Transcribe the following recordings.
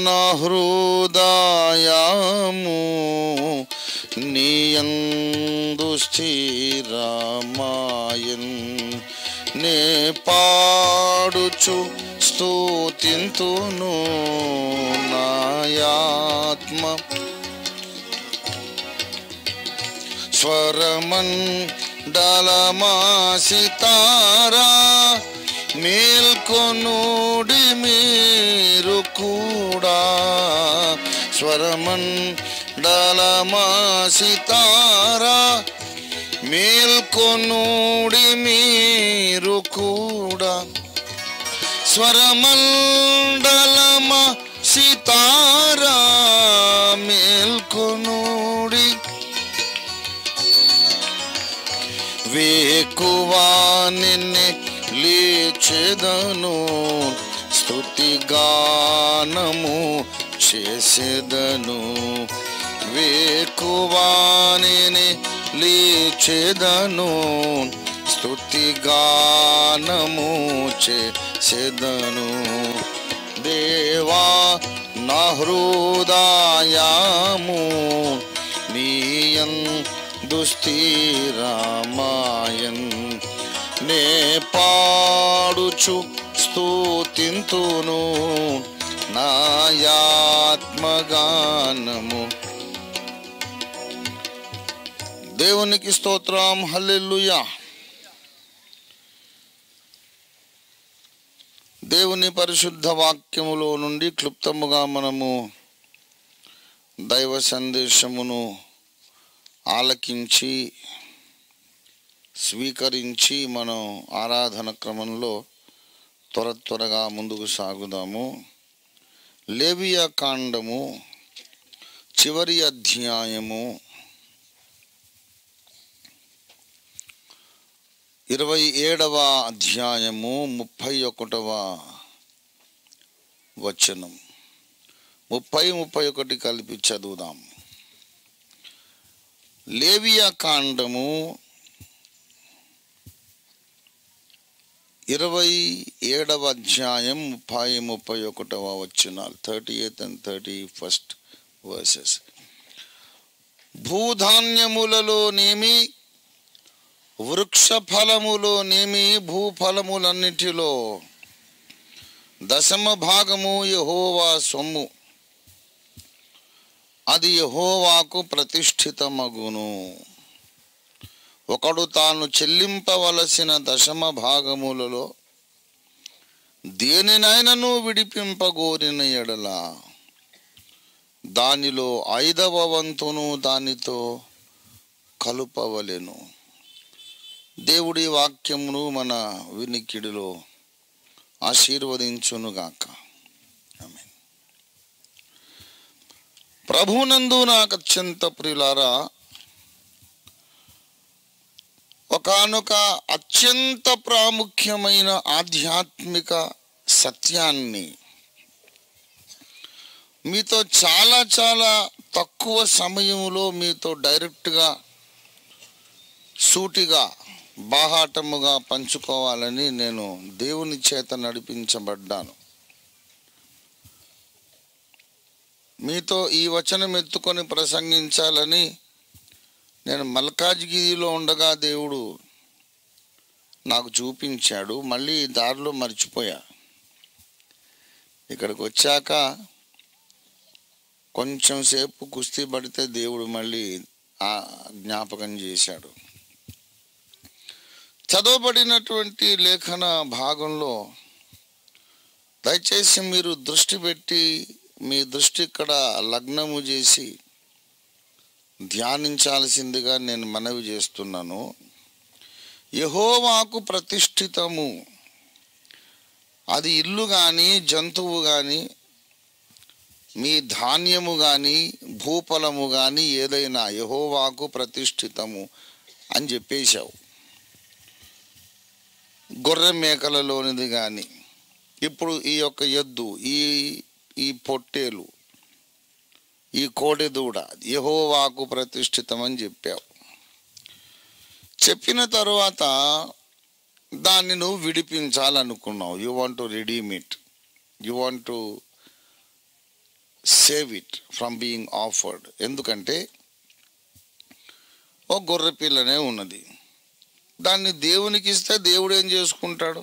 నా హృదయము నీయందు స్థిరమాయన్ నే పాడుచు స్తుతింతును నాయాత్మ స్వరమండలమాసితారా మేల్కొనుడి మీరు కూడా స్వరమండలమాసితారా మేల్కొనుడి మీరు కూడా స్వరమండలమాసితారా మేల్కొనుడి వేకువా నిన్నే లేచెదను స్తుతిగానము చేసేదను వేకువా నిన్నే లేచెదను స్తుతిగానము చేసేదను దేవా నా హృదయము నీయందు స్థిరమాయన్ నే పాడుచు స్తుతింతును నాయాత్మగానము. దేవునికి స్తోత్రం. హల్లెలూయా. దేవుని పరిశుద్ధ వాక్యములో నుండి క్లుప్తముగా మనము దైవ సందేశమును ఆలకించి స్వీకరించి మనం ఆరాధన క్రమంలో త్వరగా ముందుకు సాగుదాము. లేవియా కాండము చివరి అధ్యాయము 27వ అధ్యాయము 31వ వచనం 30-31 కలిపి చదువుదాం. లేవియా కాండము 27వ అధ్యాయం 30-31వ వచనాలు 38 and 31st verses. భూధాన్యములలోనేమి వృక్ష ఫలములోనేమి భూఫలములన్నిటిలో దశమ భాగము యెహోవా సొమ్ము, అది యెహోవాకు ప్రతిష్ఠితమగును. ఒకడు తాను చెల్లింపవలసిన దశమ భాగములలో దేనినైనను విడిపింపగోరిన ఎడల దానిలో 5వ వంతును దానితో కలుపవలెను. దేవుడి వాక్యమును మన వినికిడిలో ఆశీర్వదించునుగాక. ఆమేన్. ప్రభునందు నాకు అత్యంత ప్రియులారా, ఒకానొక అత్యంత ప్రాముఖ్యమైన ఆధ్యాత్మిక సత్యాన్ని మీతో చాలా తక్కువ సమయంలో మీతో డైరెక్ట్గా సూటిగా బాహాటముగా పంచుకోవాలని నేను దేవుని చేత నడిపించబడ్డాను. మీతో ఈ వచనం ఎత్తుకొని ప్రసంగించాలని నేను మల్కాజ్గిరిలో ఉండగా దేవుడు నాకు చూపించాడు. మళ్ళీ దారిలో మర్చిపోయా. ఇక్కడికి వచ్చాక కొంచెం సేపు కుస్తీ పడితే దేవుడు మళ్ళీ ఆ జ్ఞాపకం చేశాడు. చదవబడినటువంటి లేఖన భాగంలో దయచేసి మీరు దృష్టి పెట్టి మీ దృష్టి ఇక్కడ లగ్నము చేసి ధ్యానించాల్సిందిగా నేను మనవి చేస్తున్నాను. యెహోవాకు ప్రతిష్ఠితము, అది ఇల్లు కానీ జంతువు కానీ మీ ధాన్యము కానీ భూఫలము కానీ ఏదైనా యెహోవాకు ప్రతిష్ఠితము అని చెప్పేశావు. గొర్రె మేకలలోనిది కానీ, ఇప్పుడు ఈ యొక్క ఎద్దు, ఈ పొట్టేలు, ఈ కోడెదూడ యెహోవాకు ప్రతిష్ఠితం అని చెప్పావు. చెప్పిన తరువాత దాన్ని నువ్వు విడిపించాలనుకున్నావు. You want to redeem it, you want to save it from being offered. ఎందుకంటే ఓ గొర్రె పిల్లనే ఉన్నది, దాన్ని దేవునికి ఇస్తే దేవుడు ఏం చేసుకుంటాడు?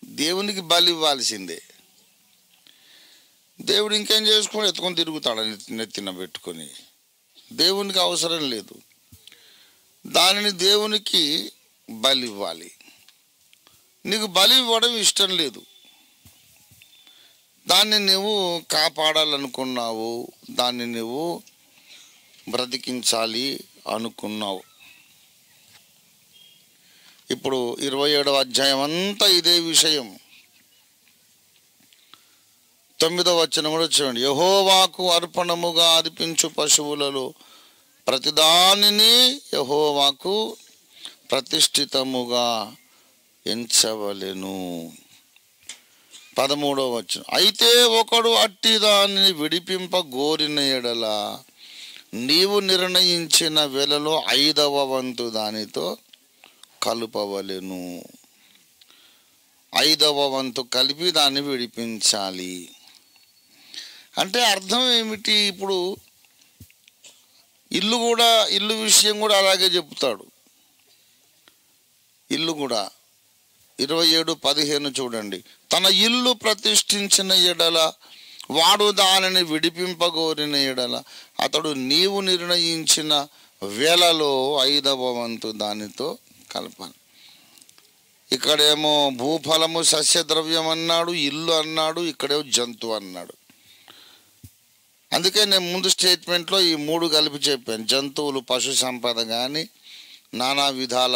దేవునికి బలి ఇవ్వాల్సిందే. దేవుడు ఇంకేం చేసుకుని ఎత్తుకొని తిరుగుతాడు నెత్తిన పెట్టుకొని. దేవునికి అవసరం లేదు. దానిని దేవునికి బలి ఇవ్వాలి. నీకు బలి ఇవ్వడం ఇష్టం లేదు, దాన్ని నువ్వు కాపాడాలనుకున్నావు, దాన్ని నువ్వు బ్రతికించాలి అనుకున్నావు. ఇప్పుడు 27వ అధ్యాయం అంతా ఇదే విషయం. 9వ వచనం కూడా చూడండి. యెహోవాకు అర్పణముగా అర్పించు పశువులలో ప్రతిదానిని యెహోవాకు ప్రతిష్ఠితముగా ఎంచవలెను. 13వ వచనం. అయితే ఒకడు అట్టి దానిని విడిపింప గోరిన ఎడల నీవు నిర్ణయించిన వెలలో 5వ వంతు దానితో కలుపవలెను. 5వ వంతు కలిపి దాన్ని విడిపించాలి. అంటే అర్థం ఏమిటి? ఇప్పుడు ఇల్లు విషయం కూడా అలాగే చెప్తాడు. ఇల్లు కూడా 27:15 చూడండి. తన ఇల్లు ప్రతిష్ఠించిన ఎడల వాడు దానిని విడిపింపగోరిన ఎడల అతడు నీవు నిర్ణయించిన వేలలో 5వ వంతు దానితో కలపాలి. ఇక్కడేమో భూఫలము సస్యద్రవ్యం అన్నాడు, ఇల్లు అన్నాడు, ఇక్కడేమో జంతువు అన్నాడు. అందుకే నేను ముందు స్టేట్మెంట్లో ఈ 3 కలిపి చెప్పాను. జంతువులు, పశు సంపద కానీ, నానా విధాల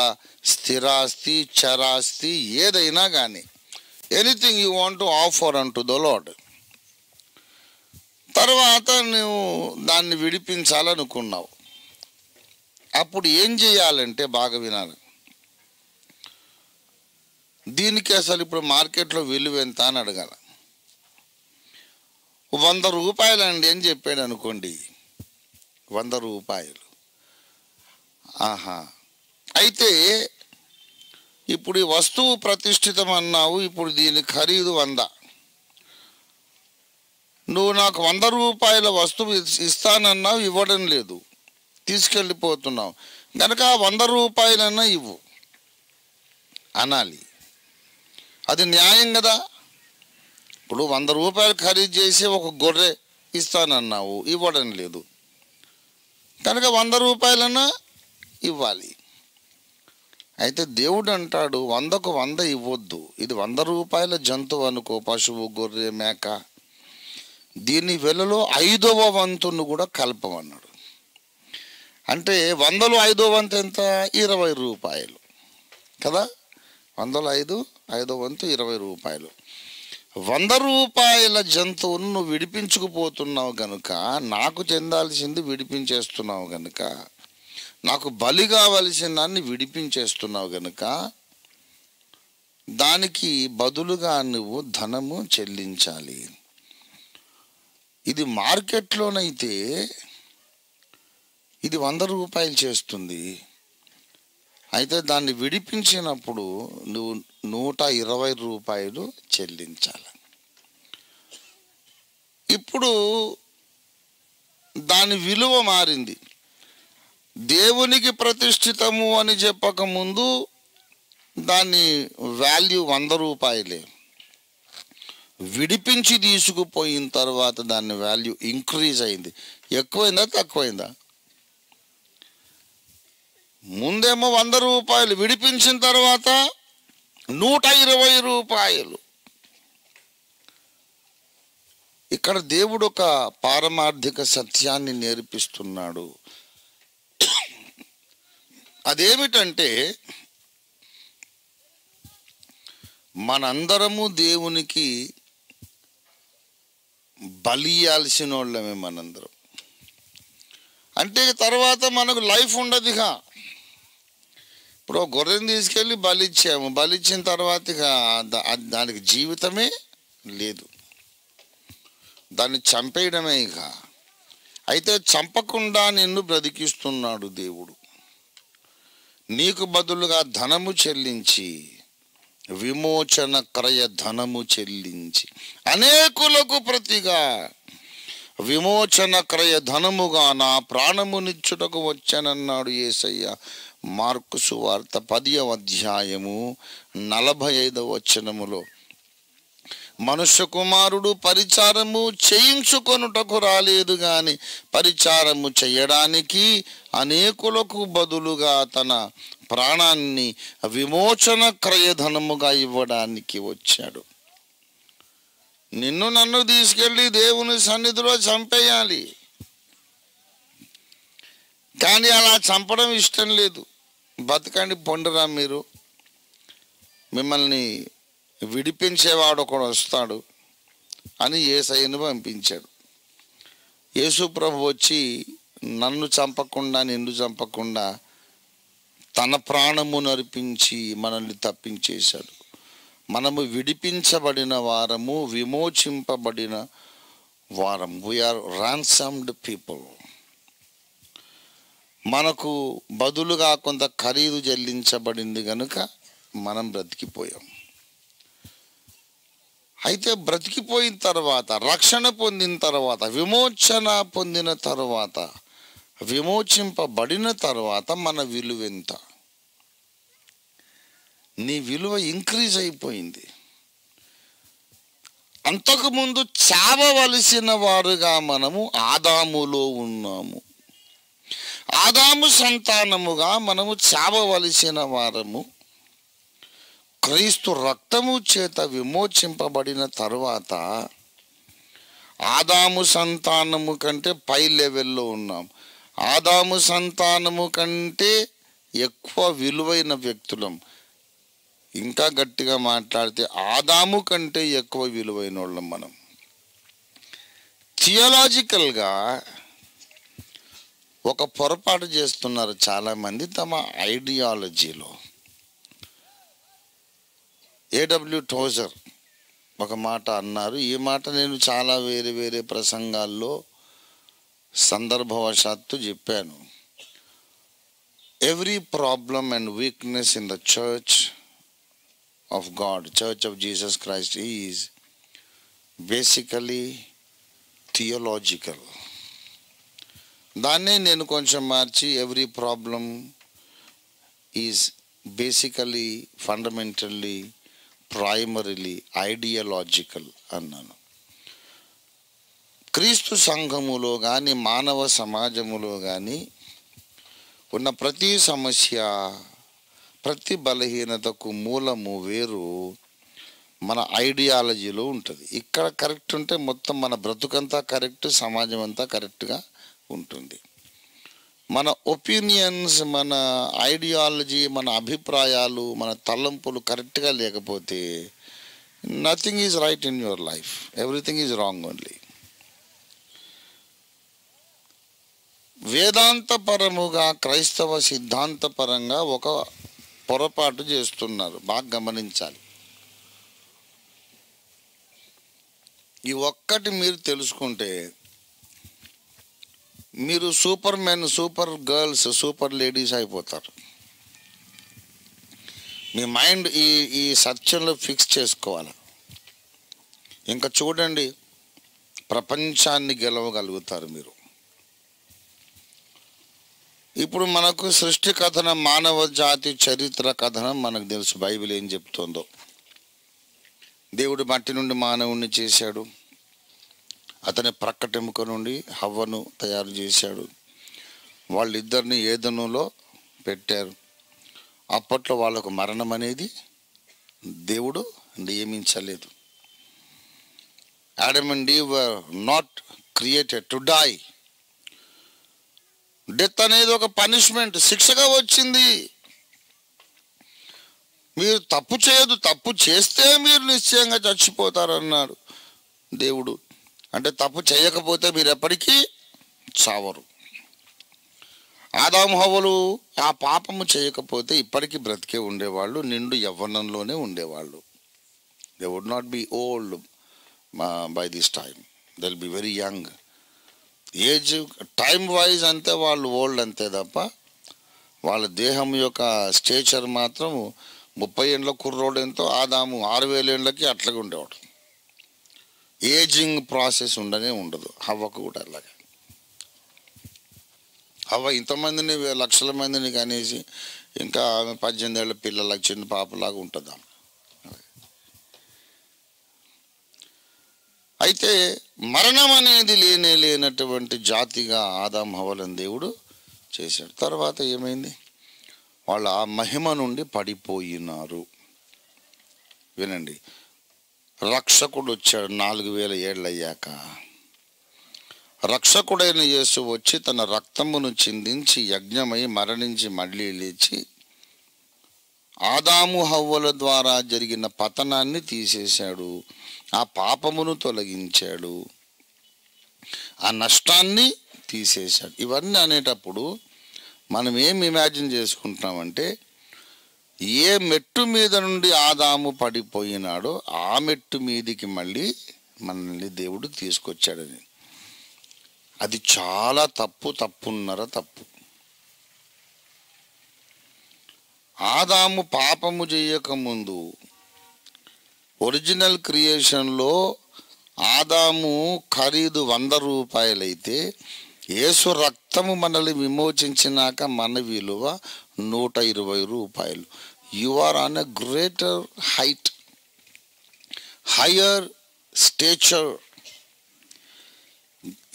స్థిరాస్తి, చరాస్తి, ఏదైనా కానీ, anything you want to offer unto the lord. తర్వాత నువ్వు దాన్ని విడిపించాలనుకున్నావు. అప్పుడు ఏం చేయాలంటే బాగా వినాలి. దీనికి అసలు ఇప్పుడు మార్కెట్లో విలువ ఎంత అని అడగాల. 100 రూపాయలండి అని చెప్పాడు అనుకోండి. 100 రూపాయలు. ఆహా, అయితే ఇప్పుడు ఈ వస్తువు ప్రతిష్ఠితం అన్నావు. ఇప్పుడు దీని ఖరీదు 100. నువ్వు నాకు 100 రూపాయల వస్తువు ఇస్తానన్నావు, ఇవ్వడం లేదు, తీసుకెళ్ళిపోతున్నావు. కనుక 100 రూపాయలన్నా ఇవ్వు అనాలి. అది న్యాయం కదా. ఇప్పుడు 100 రూపాయలు ఖరీదు చేసి ఒక గొర్రె ఇస్తానన్నావు, ఇవ్వడం లేదు, కనుక 100 రూపాయలన్నా ఇవ్వాలి. అయితే దేవుడు అంటాడు 100కు 100 ఇవ్వద్దు. ఇది 100 రూపాయల జంతువు అనుకో, పశువు, గొర్రె, మేక, దీని వెలలో 5వ వంతును కూడా కలపమన్నాడు. అంటే 100లో 5వ వంతు ఎంత? 20 రూపాయలు కదా. 100లో 5వ వంతు 20 రూపాయలు. 100 రూపాయల జంతువును నువ్వు విడిపించుకుపోతున్నావు కనుక, నాకు చెందాల్సింది విడిపించేస్తున్నావు కనుక, నాకు బలి కావలసిన దాన్ని విడిపించేస్తున్నావు కనుక, దానికి బదులుగా నువ్వు ధనము చెల్లించాలి. ఇది మార్కెట్లోనైతే ఇది 100 రూపాయలు చేస్తుంది. అయితే దాన్ని విడిపించినప్పుడు నువ్వు 120 రూపాయలు చెల్లించాలి. ఇప్పుడు దాని విలువ మారింది. దేవునికి ప్రతిష్ఠితము అని చెప్పకముందు దాని వాల్యూ 100 రూపాయలే. విడిపించి తీసుకుపోయిన తర్వాత దాని వాల్యూ ఇంక్రీజ్ అయింది. ఎక్కువైందా తక్కువైందా? ముందేమో 100 రూపాయలు, విడిపించిన తర్వాత 120 రూపాయలు. ఇక్కడ దేవుడు ఒక పారమార్థిక సత్యాన్ని నేర్పిస్తున్నాడు. అదేమిటంటే మనందరము దేవునికి బలి ఇయ్యాల్సిన వాళ్ళమే మనందరం. అంటే తర్వాత మనకు లైఫ్ ఉండదుగా. ఇప్పుడు గొర్రెని తీసుకెళ్ళి బలిచ్చాము, బలిచ్చిన తర్వాత ఇక దానికి జీవితమే లేదు, దాన్ని చంపేయడమే ఇక. అయితే చంపకుండా నిన్ను బ్రతికిస్తున్నాడు దేవుడు. నీకు బదులుగా ధనము చెల్లించి విమోచన క్రయ ధనము చెల్లించి అనేకులకు ప్రతిగా విమోచన క్రయ ధనముగా నా ప్రాణమునిచ్చుటకు వచ్చానన్నాడు యేసయ్య. మార్కు సువార్త 10వ అధ్యాయము 45వ వచనములో, మనుష్య కుమారుడు పరిచారము చేయించుకొనుటకు రాలేదు గాని పరిచారము చేయడానికి, అనేకులకు బదులుగా తన ప్రాణాన్ని విమోచన క్రయధనముగా ఇవ్వడానికి వచ్చాడు. నిన్ను నన్ను తీసుకెళ్ళి దేవుని సన్నిధిలో చంపేయాలి, కానీ అలా చంపడం ఇష్టం లేదు. బతకండి పొండరా మీరు, మిమ్మల్ని విడిపించేవాడు ఒకడు వస్తాడు అని యేసయ్యను పంపించాడు. యేసు ప్రభు వచ్చి నన్ను చంపకుండా నిన్ను చంపకుండా తన ప్రాణమును అర్పించి మనల్ని తప్పించేశాడు. మనము విడిపించబడిన వారము, విమోచింపబడిన వారం. We are ransomed people. మనకు బదులుగా కొంత ఖరీదు చెల్లించబడింది కనుక మనం బ్రతికిపోయాం. అయితే బ్రతికిపోయిన తర్వాత, రక్షణ పొందిన తర్వాత, విమోచన పొందిన తర్వాత, విమోచింపబడిన తర్వాత మన విలువ ఎంత? నీ విలువ ఇంక్రీజ్ అయిపోయింది. అంతకుముందు చావవలసిన వారుగా మనము ఆదాములో ఉన్నాము. ఆదాము సంతానముగా మనము చావవలసిన వారము. క్రీస్తు రక్తము చేత విమోచింపబడిన తరువాత ఆదాము సంతానము కంటే పై లెవెల్లో ఉన్నాం. ఆదాము సంతానము కంటే ఎక్కువ విలువైన వ్యక్తులం. ఇంకా గట్టిగా మాట్లాడితే ఆదాము కంటే ఎక్కువ విలువైన వాళ్ళం మనం. థియలాజికల్గా ఒక పొరపాటు చేస్తున్నారు చాలామంది తమ ఐడియాలజీలో. A.W. టోజర్ ఒక మాట అన్నారు. ఈ మాట నేను చాలా వేరే వేరే ప్రసంగాల్లో సందర్భవశాత్తు చెప్పాను. Every problem and weakness in the church of God, church of Jesus Christ is basically theological. దాన్నే నేను కొంచెం మార్చి every problem is basically, fundamentally, primarily ideological అన్నాను. క్రీస్తు సంఘములో కానీ మానవ సమాజములో కానీ ఉన్న ప్రతి సమస్య, ప్రతి బలహీనతకు మూలము వేరు మన ఐడియాలజీలో ఉంటుంది. ఇక్కడ కరెక్ట్ ఉంటే మొత్తం మన బ్రతుకంతా కరెక్ట్, సమాజం అంతా కరెక్ట్గా ఉంటుంది. మన ఒపీనియన్స్, మన ఐడియాలజీ, మన అభిప్రాయాలు, మన తలంపులు కరెక్ట్గా లేకపోతే nothing is right in your life, everything is wrong only. వేదాంతపరముగా, క్రైస్తవ సిద్ధాంతపరంగా ఒక పొరపాటు చేస్తున్నారు, బాగా గమనించాలి. ఈ ఒక్కటి మీరు తెలుసుకుంటే మీరు super men, super girls, super ladies అయిపోతారు. మీ మైండ్ ఈ సత్యంలో ఫిక్స్ చేసుకోవాలి. ఇంకా చూడండి, ప్రపంచాన్ని గెలవగలుగుతారు మీరు. ఇప్పుడు మనకు సృష్టి కథనం, మానవ జాతి చరిత్ర కథనం మనకు తెలుసు. బైబిల్ ఏం చెప్తుందో, దేవుడు మట్టి నుండి మానవుణ్ణి చేశాడు, అతని ప్రక్కటెముక నుండి హవ్వను తయారు చేశాడు, వాళ్ళిద్దరిని ఏదెనులో పెట్టారు. అప్పట్లో వాళ్ళకు మరణం అనేది దేవుడు నియమించలేదు. Adam and Eve were not created to die. Death అనేది ఒక పనిష్మెంట్, శిక్షగా వచ్చింది. మీరు తప్పు చేయదు, తప్పు చేస్తే మీరు నిశ్చయంగా చచ్చిపోతారన్నాడు దేవుడు. అంటే తప్పు చేయకపోతే మీరు ఎప్పటికీ చావరు. ఆదాము హవ్వలు ఆ పాపము చేయకపోతే ఇప్పటికీ బ్రతికే ఉండేవాళ్ళు, నిండు యవ్వనంలోనే ఉండేవాళ్ళు. They would not be old by this time, they will be very young. Age time wise అంతే వాళ్ళు ఓల్డ్ అంతే తప్ప వాళ్ళ దేహం యొక్క స్టేచర్ మాత్రం 30 ఏండ్ల కుర్రోడు ఎంతో, ఆదాము 6000 ఏండ్లకి అట్లాగే ఉండేవాడు. ఏజింగ్ ప్రాసెస్ ఉండనే ఉండదు. హవ్వకు కూడా అలాగే. హవ్వ ఇంతమందిని లక్షల మందిని కనేసి ఇంకా ఆమె 18 ఏళ్ళ పిల్లలకు చిన్న పాపలాగా ఉంటుంది ఆమె. అయితే మరణం అనేది లేనటువంటి జాతిగా ఆదాం హవ్వలను దేవుడు చేశాడు. తర్వాత ఏమైంది? వాళ్ళు ఆ మహిమ నుండి పడిపోయినారు. వినండి, రక్షకుడు వచ్చాడు 4000 ఏళ్ళు అయ్యాక. రక్షకుడైన యేసు వచ్చి తన రక్తమును చిందించి యజ్ఞమై మరణించి మళ్ళీ లేచి ఆదాము హవ్వల ద్వారా జరిగిన పతనాన్ని తీసేశాడు, ఆ పాపమును తొలగించాడు, ఆ నష్టాన్ని తీసేశాడు. ఇవన్నీ అనేటప్పుడు మనం ఏం ఇమాజిన్ చేసుకుంటున్నామంటే, ఏ మెట్టు మీద నుండి ఆదాము పడిపోయినాడో ఆ మెట్టు మీదికి మళ్ళీ మనల్ని దేవుడు తీసుకొచ్చాడని. అది చాలా తప్పున్నర తప్పు. ఆదాము పాపము చేయకముందు ఒరిజినల్ క్రియేషన్లో ఆదాము ఖరీదు 100 రూపాయలైతే యేసు రక్తము మనల్ని విమోచించినాక మన విలువ 120 రూపాయలు. You are on a greater height, higher stature,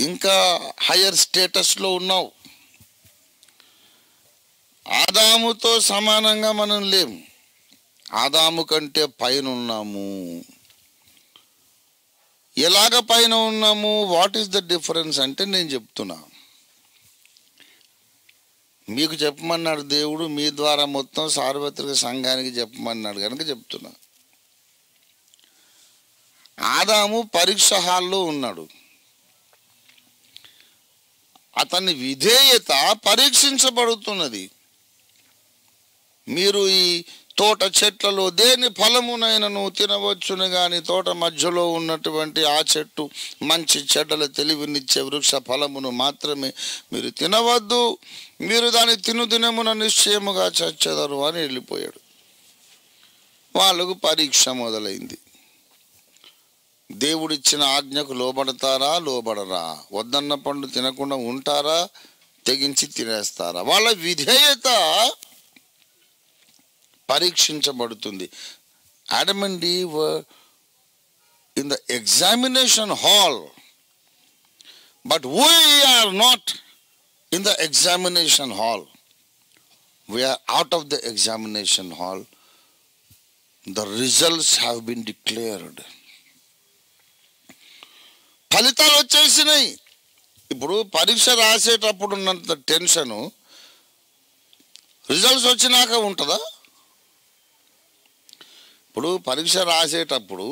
ఇంకా హయ్యర్ స్టేటస్లో ఉన్నావు. ఆదాముతో సమానంగా మనం లేము, ఆదాము కంటే పైన ఉన్నాము. ఎలాగ పైన ఉన్నాము? వాట్ ఈస్ ద డిఫరెన్స్ అంటే నేను చెప్తున్నా. మీకు చెప్పమన్నాడు దేవుడు, మీ ద్వారా మొత్తం సార్వత్రిక సంఘానికి చెప్పమన్నాడు కనుక చెప్తున్నా. ఆదాము పరీక్ష హాల్లో ఉన్నాడు. అతని విధేయత పరీక్షించబడుతున్నది. మీరు ఈ తోట చెట్లలో దేని ఫలమునైనను తినవచ్చును కానీ తోట మధ్యలో ఉన్నటువంటి ఆ చెట్టు మంచి చెడ్డల తెలివినిచ్చే వృక్ష ఫలమును మాత్రమే మీరు తినవద్దు, మీరు దాని తినుదినమున నిశ్చయముగా చచ్చెదరు అని వెళ్ళిపోయాడు. వాళ్ళకు పరీక్ష మొదలైంది. దేవుడిచ్చిన ఆజ్ఞకు లోబడతారా, లోబడరా? వద్దన్న పండు తినకుండా ఉంటారా, తెగించి తినేస్తారా? వాళ్ళ విధేయత పరీక్షించబడుతుంది. Adam and Eve were in the examination hall, but we are not in the examination hall. We are out of the examination hall. The results have been declared. ఫలితాలు వచ్చేసినాయి. ఇప్పుడు పరీక్ష రాసేటప్పుడు ఉన్నంత టెన్షను రిజల్ట్స్ వచ్చినాక ఉంటుందా? ఇప్పుడు పరీక్ష రాసేటప్పుడు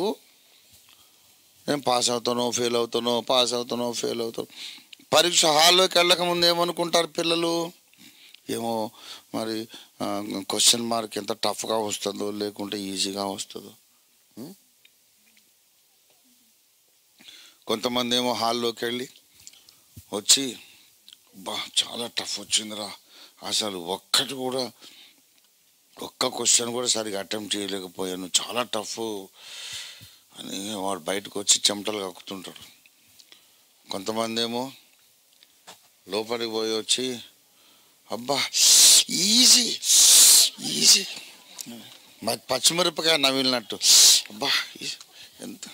నేను పాస్ అవుతానో ఫెయిల్ అవుతానో, పాస్ అవుతానో ఫెయిల్ అవుతానో. పరీక్ష హాల్లోకి వెళ్ళక ముందు ఏమనుకుంటారు పిల్లలు? ఏమో మరి క్వశ్చన్ మార్క్ ఎంత టఫ్గా వస్తుందో లేకుంటే ఈజీగా వస్తుందో. కొంతమంది ఏమో హాల్లోకి వెళ్ళి వచ్చి చాలా టఫ్ వచ్చిందిరా, అసలు ఒక్క క్వశ్చన్ కూడా సరిగా అటెంప్ట్ చేయలేకపోయాను, చాలా టఫ్ అని వాడు బయటకు వచ్చి చెమటలు కక్కుతుంటాడు. కొంతమంది ఏమో లోపలికి పోయి వచ్చి అబ్బా ఈజీ ఈజీ, మరి పచ్చిమిరపకాయ నవిలినట్టు అబ్బా ఎంత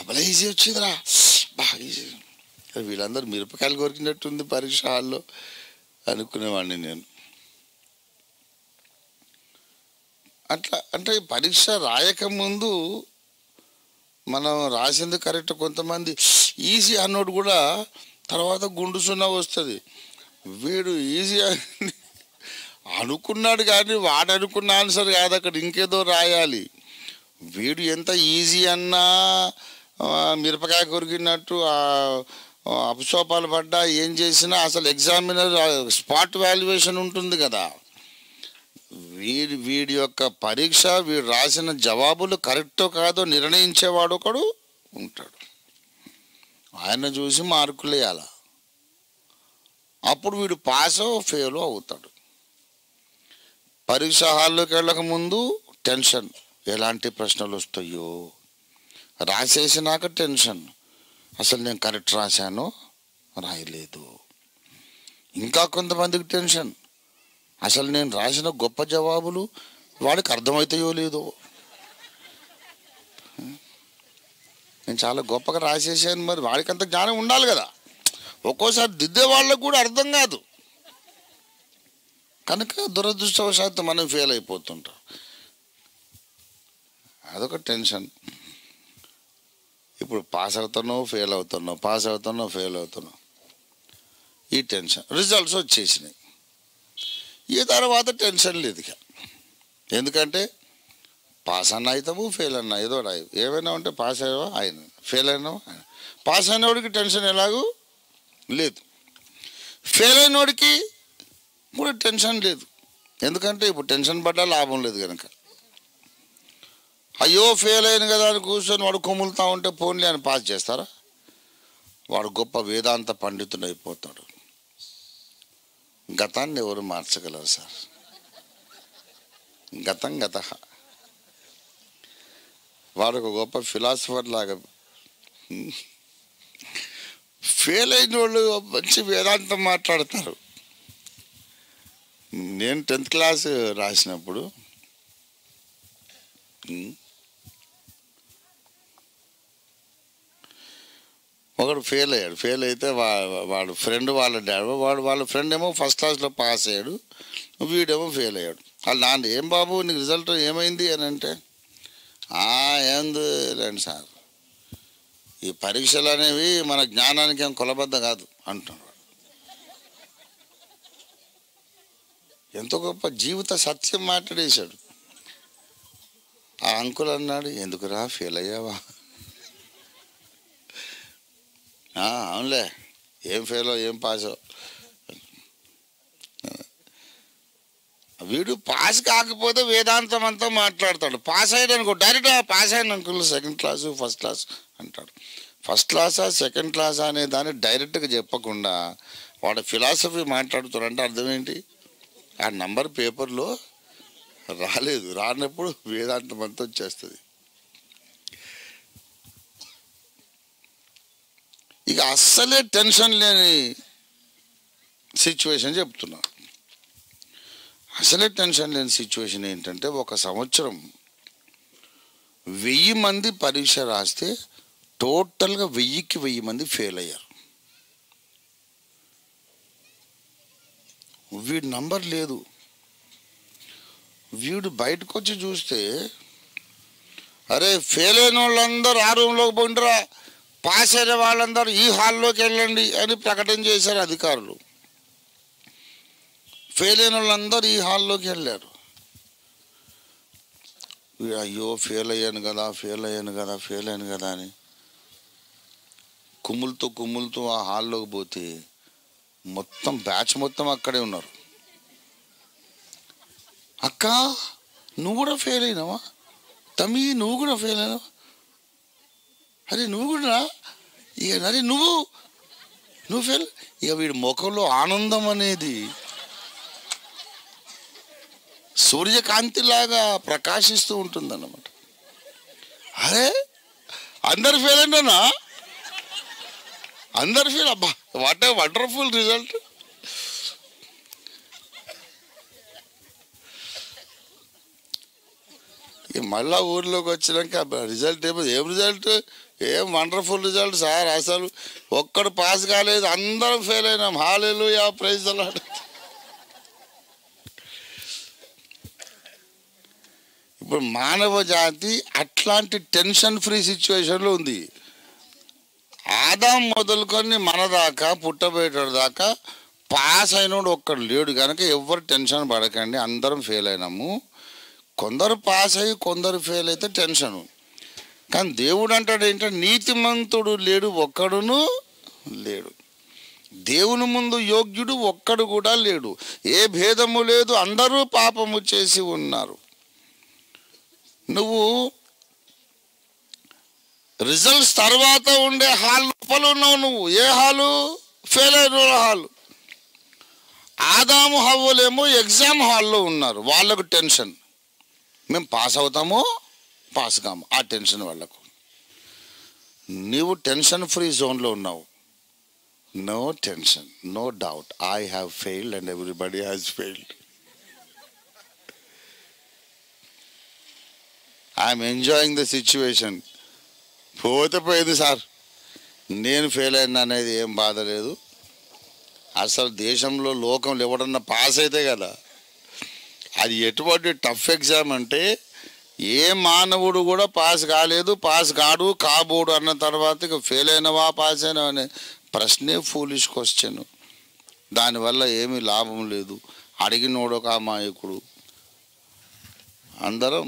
భలే ఈజీ వచ్చిందిరా, ఈజీ. వీళ్ళందరూ మిరపకాయలు కొరికినట్టుంది పరీక్ష హాల్లో అనుకునేవాడిని నేను. అట్లా అంటే పరీక్ష రాయకముందు మనం రాసింది కరెక్ట్. కొంతమంది ఈజీ అన్నోడు కూడా తర్వాత గుండు సున్నా వస్తుంది. వీడు ఈజీ అనుకున్నాడు కానీ వాడు అనుకున్న ఆన్సర్ కాదు, అక్కడ ఇంకేదో రాయాలి. వీడు ఎంత ఈజీ అన్నా మిరపకాయ కొరికినట్టు అపసోపాలు పడ్డా ఏం చేసినా అసలు ఎగ్జామినర్ స్పాట్ వాల్యుయేషన్ ఉంటుంది కదా. వీడి యొక్క పరీక్ష, వీడు రాసిన జవాబులు కరెక్టో కాదో నిర్ణయించేవాడు ఒకడు ఉంటాడు. ఆయన చూసి మార్కులు వేయాల. అప్పుడు వీడు పాసో ఫెయిలో అవుతాడు. పరీక్ష హాల్లోకి వెళ్ళక ముందు టెన్షన్, ఎలాంటి ప్రశ్నలు వస్తాయో. రాసేసినాక టెన్షన్, అసలు నేను కరెక్ట్ రాశానో రాయలేదు. ఇంకా కొంతమందికి టెన్షన్, అసలు నేను రాసిన గొప్ప జవాబులు వాడికి అర్థమవుతాయో లేదో. నేను చాలా గొప్పగా రాసేసాను, మరి వాడికి అంత జ్ఞానం ఉండాలి కదా. ఒక్కోసారి దిద్దే వాళ్ళకు కూడా అర్థం కాదు కనుక దురదృష్టవశాత్తు మనం ఫెయిల్ అయిపోతుంటాం. అదొక టెన్షన్. ఇప్పుడు పాస్ అవుతున్నావు ఫెయిల్ అవుతున్నావు, పాస్ అవుతున్నావు ఫెయిల్ అవుతున్నావు, ఈ టెన్షన్. రిజల్ట్స్ వచ్చేసినాయి. ఈ తర్వాత టెన్షన్ లేదు ఇక. ఎందుకంటే పాస్ అన్న అవుతావు ఫెయిల్ అన్న ఏదో ఏమైనా ఉంటే పాస్ అయ్యావా ఆయన, ఫెయిల్ అయినావా ఆయన. పాస్ అయినవాడికి టెన్షన్ ఎలాగూ లేదు, ఫెయిల్ అయినోడికి కూడా టెన్షన్ లేదు. ఎందుకంటే ఇప్పుడు టెన్షన్ పడ్డా లాభం లేదు కనుక. అయ్యో ఫెయిల్ అయ్యాను కదా అని కూర్చొని వాడు కొమ్ములుతా ఉంటే పోన్లే అని పాస్ చేస్తారా? వాడు గొప్ప వేదాంత పండితుడు అయిపోతాడు. గతాన్ని ఎవరు మార్చగలరు సార్? గతం గత. వాడు ఒక గొప్ప ఫిలాసఫర్ లాగా. ఫెయిల్ అయిన వాళ్ళు మంచి వేదాంతం మాట్లాడతారు. నేను 10th క్లాస్ రాసినప్పుడు ఒకడు ఫెయిల్ అయ్యాడు. ఫెయిల్ అయితే వాడు ఫ్రెండ్ వాళ్ళ డాడీ, వాళ్ళ ఫ్రెండ్ ఏమో ఫస్ట్ క్లాస్లో పాస్ అయ్యాడు, వీడేమో ఫెయిల్ అయ్యాడు. వాళ్ళ నాన్న, ఏం బాబు నీకు రిజల్ట్ ఏమైంది అని అంటే, ఏంది లేండి సార్, ఈ పరీక్షలు అనేవి మన జ్ఞానానికి ఏం కొలబద్ద కాదు అంటున్నాడు. ఎంతో గొప్ప జీవిత సత్యం మాట్లాడేశాడు. ఆ అంకుల్ అన్నాడు, ఎందుకురా ఫెయిల్ అయ్యావా? అవునులే, ఏం ఫెయిలో ఏం పాసో. వీడు పాస్ కాకపోతే వేదాంతం అంతా మాట్లాడతాడు. పాస్ అయ్యాడనుకో డైరెక్ట్ పాస్ అయ్యాను uncle, 2nd class 1st class అంటాడు. 1st క్లాసా 2nd క్లాసా అనే దాన్ని డైరెక్ట్గా చెప్పకుండా వాడు ఫిలాసఫీ మాట్లాడుతాడంటే అర్థం ఏంటి? ఆ నంబర్ పేపర్లో రాలేదు, రానప్పుడు వేదాంతం అంతా వచ్చేస్తుంది. ఇక అస్సలే టెన్షన్ లేని సిచ్యువేషన్ చెప్తున్నా. అసలే టెన్షన్ లేని సిచ్యువేషన్ ఏంటంటే, 1 సంవత్సరం 1000 మంది పరీక్ష రాస్తే టోటల్గా 1000కి 1000 మంది ఫెయిల్ అయ్యారు. వీడి నంబర్ లేదు. వీడు బయటకు వచ్చి చూస్తే, అరే ఫెయిల్ అయిన వాళ్ళందరూ ఆ రూమ్లోకి పోండిరా, పాస్ అయిన వాళ్ళందరూ ఈ హాల్లోకి వెళ్ళండి అని ప్రకటన చేశారు అధికారులు. ఫెయిల్ అయిన వాళ్ళందరూ ఈ హాల్లోకి వెళ్ళారు. అయ్యో ఫెయిల్ అయ్యాను కదా అని కుమ్ములతో ఆ హాల్లోకి పోతే మొత్తం బ్యాచ్ మొత్తం అక్కడే ఉన్నారు. అక్క నువ్వు కూడా ఫెయిల్ అయినావా? తమ్మి నువ్వు కూడా ఫెయిల్ అయినావా? అరే నువ్వు కూడా, ఇక అరే నువ్వు ఫెయిల్. ఇక వీడి ముఖంలో ఆనందం అనేది సూర్యకాంతిలాగా ప్రకాశిస్తూ ఉంటుందన్నమాట. అరే అందరు ఫెయిల్ అయినా, అందరు ఫెయిల్, అబ్బా వాట్ ఏ వండర్ఫుల్ రిజల్ట్. మళ్ళా ఊర్లోకి వచ్చినాక రిజల్ట్ ఏం రిజల్ట్, ఏం వండర్ఫుల్ రిజల్ట్ సార్, అసలు ఒక్కడు పాస్ కాలేదు, అందరం ఫెయిల్ అయినాం, హల్లెలూయా ప్రైజ్ ది లార్డ్. ఇప్పుడు మానవ జాతి అట్లాంటి టెన్షన్ ఫ్రీ సిచ్యువేషన్లో ఉంది. ఆదాం మొదలుకొని మన దాకా పుట్టబోయేటోడు దాకా పాస్ అయినోడు ఒక్కడు లేడు కనుక ఎవ్వరు టెన్షన్ పడకండి, అందరం ఫెయిల్ అయినాము. కొందరు పాస్ అయ్యి కొందరు ఫెయిల్ అయితే టెన్షను. కానీ దేవుడు అంటాడు ఏంటంటే, నీతిమంతుడు లేడు ఒక్కడును లేడు, దేవుని ముందు యోగ్యుడు ఒక్కడు కూడా లేడు, ఏ భేదము లేదు, అందరూ పాపము చేసి ఉన్నారు. నువ్వు రిజల్ట్స్ తర్వాత ఉండే హాల్ లోపల ఉన్నావు. నువ్వు ఏ హాలు? ఫెయిల్ అయిన హాలు. ఆదాము హవ్వలేమో ఎగ్జామ్ హాల్లో ఉన్నారు, వాళ్ళకు టెన్షన్, మేము పాస్ అవుతామో పాస్ కాము, ఆ టెన్షన్ వాళ్ళకు. నీవు టెన్షన్ ఫ్రీ జోన్లో ఉన్నావు. No tension, no doubt, I have failed and everybody has failed. I'm enjoying the situation. పోతే పోయేది సార్, నేను ఫెయిల్ అయినా అనేది ఏం బాధ లేదు. అసలు దేశంలో లోకంలో ఎవడన్నా పాస్ అయితే కదా, అది ఎటువంటి టఫ్ ఎగ్జామ్ అంటే ఏ మానవుడు కూడా పాస్ కాలేదు, పాస్ కాడు, కాబోడు అన్న తర్వాత ఇక ఫెయిల్ అయినవా పాస్ అయినవా అనే ప్రశ్నే ఫూలిష్ క్వశ్చన్. దానివల్ల ఏమీ లాభం లేదు. అడిగినోడొక అమాయకుడు. అందరం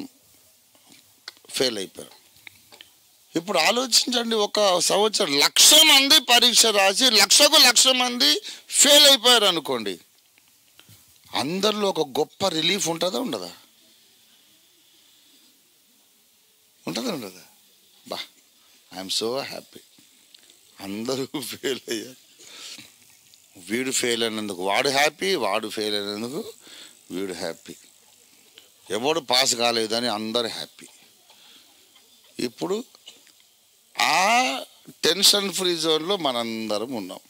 ఫెయిల్ అయిపోయారు. ఇప్పుడు ఆలోచించండి, ఒక సంవత్సరం 1,00,000 మంది పరీక్ష రాసి 1,00,000 మంది ఫెయిల్ అయిపోయారు అనుకోండి. అందరిలో ఒక గొప్ప రిలీఫ్ ఉంటుందా ఉండదా? ఉంటుందా ఉండదా? బా, ఐఎమ్ సో హ్యాపీ. అందరూ ఫెయిల్ అయ్యారు. వీడు ఫెయిల్ అయినందుకు వాడు హ్యాపీ, వాడు ఫెయిల్ అయినందుకు వీడు హ్యాపీ. ఎవడు పాస్ కాలేదని అందరు హ్యాపీ. ఇప్పుడు ఆ టెన్షన్ ఫ్రీ జోన్లో మనందరం ఉన్నాం.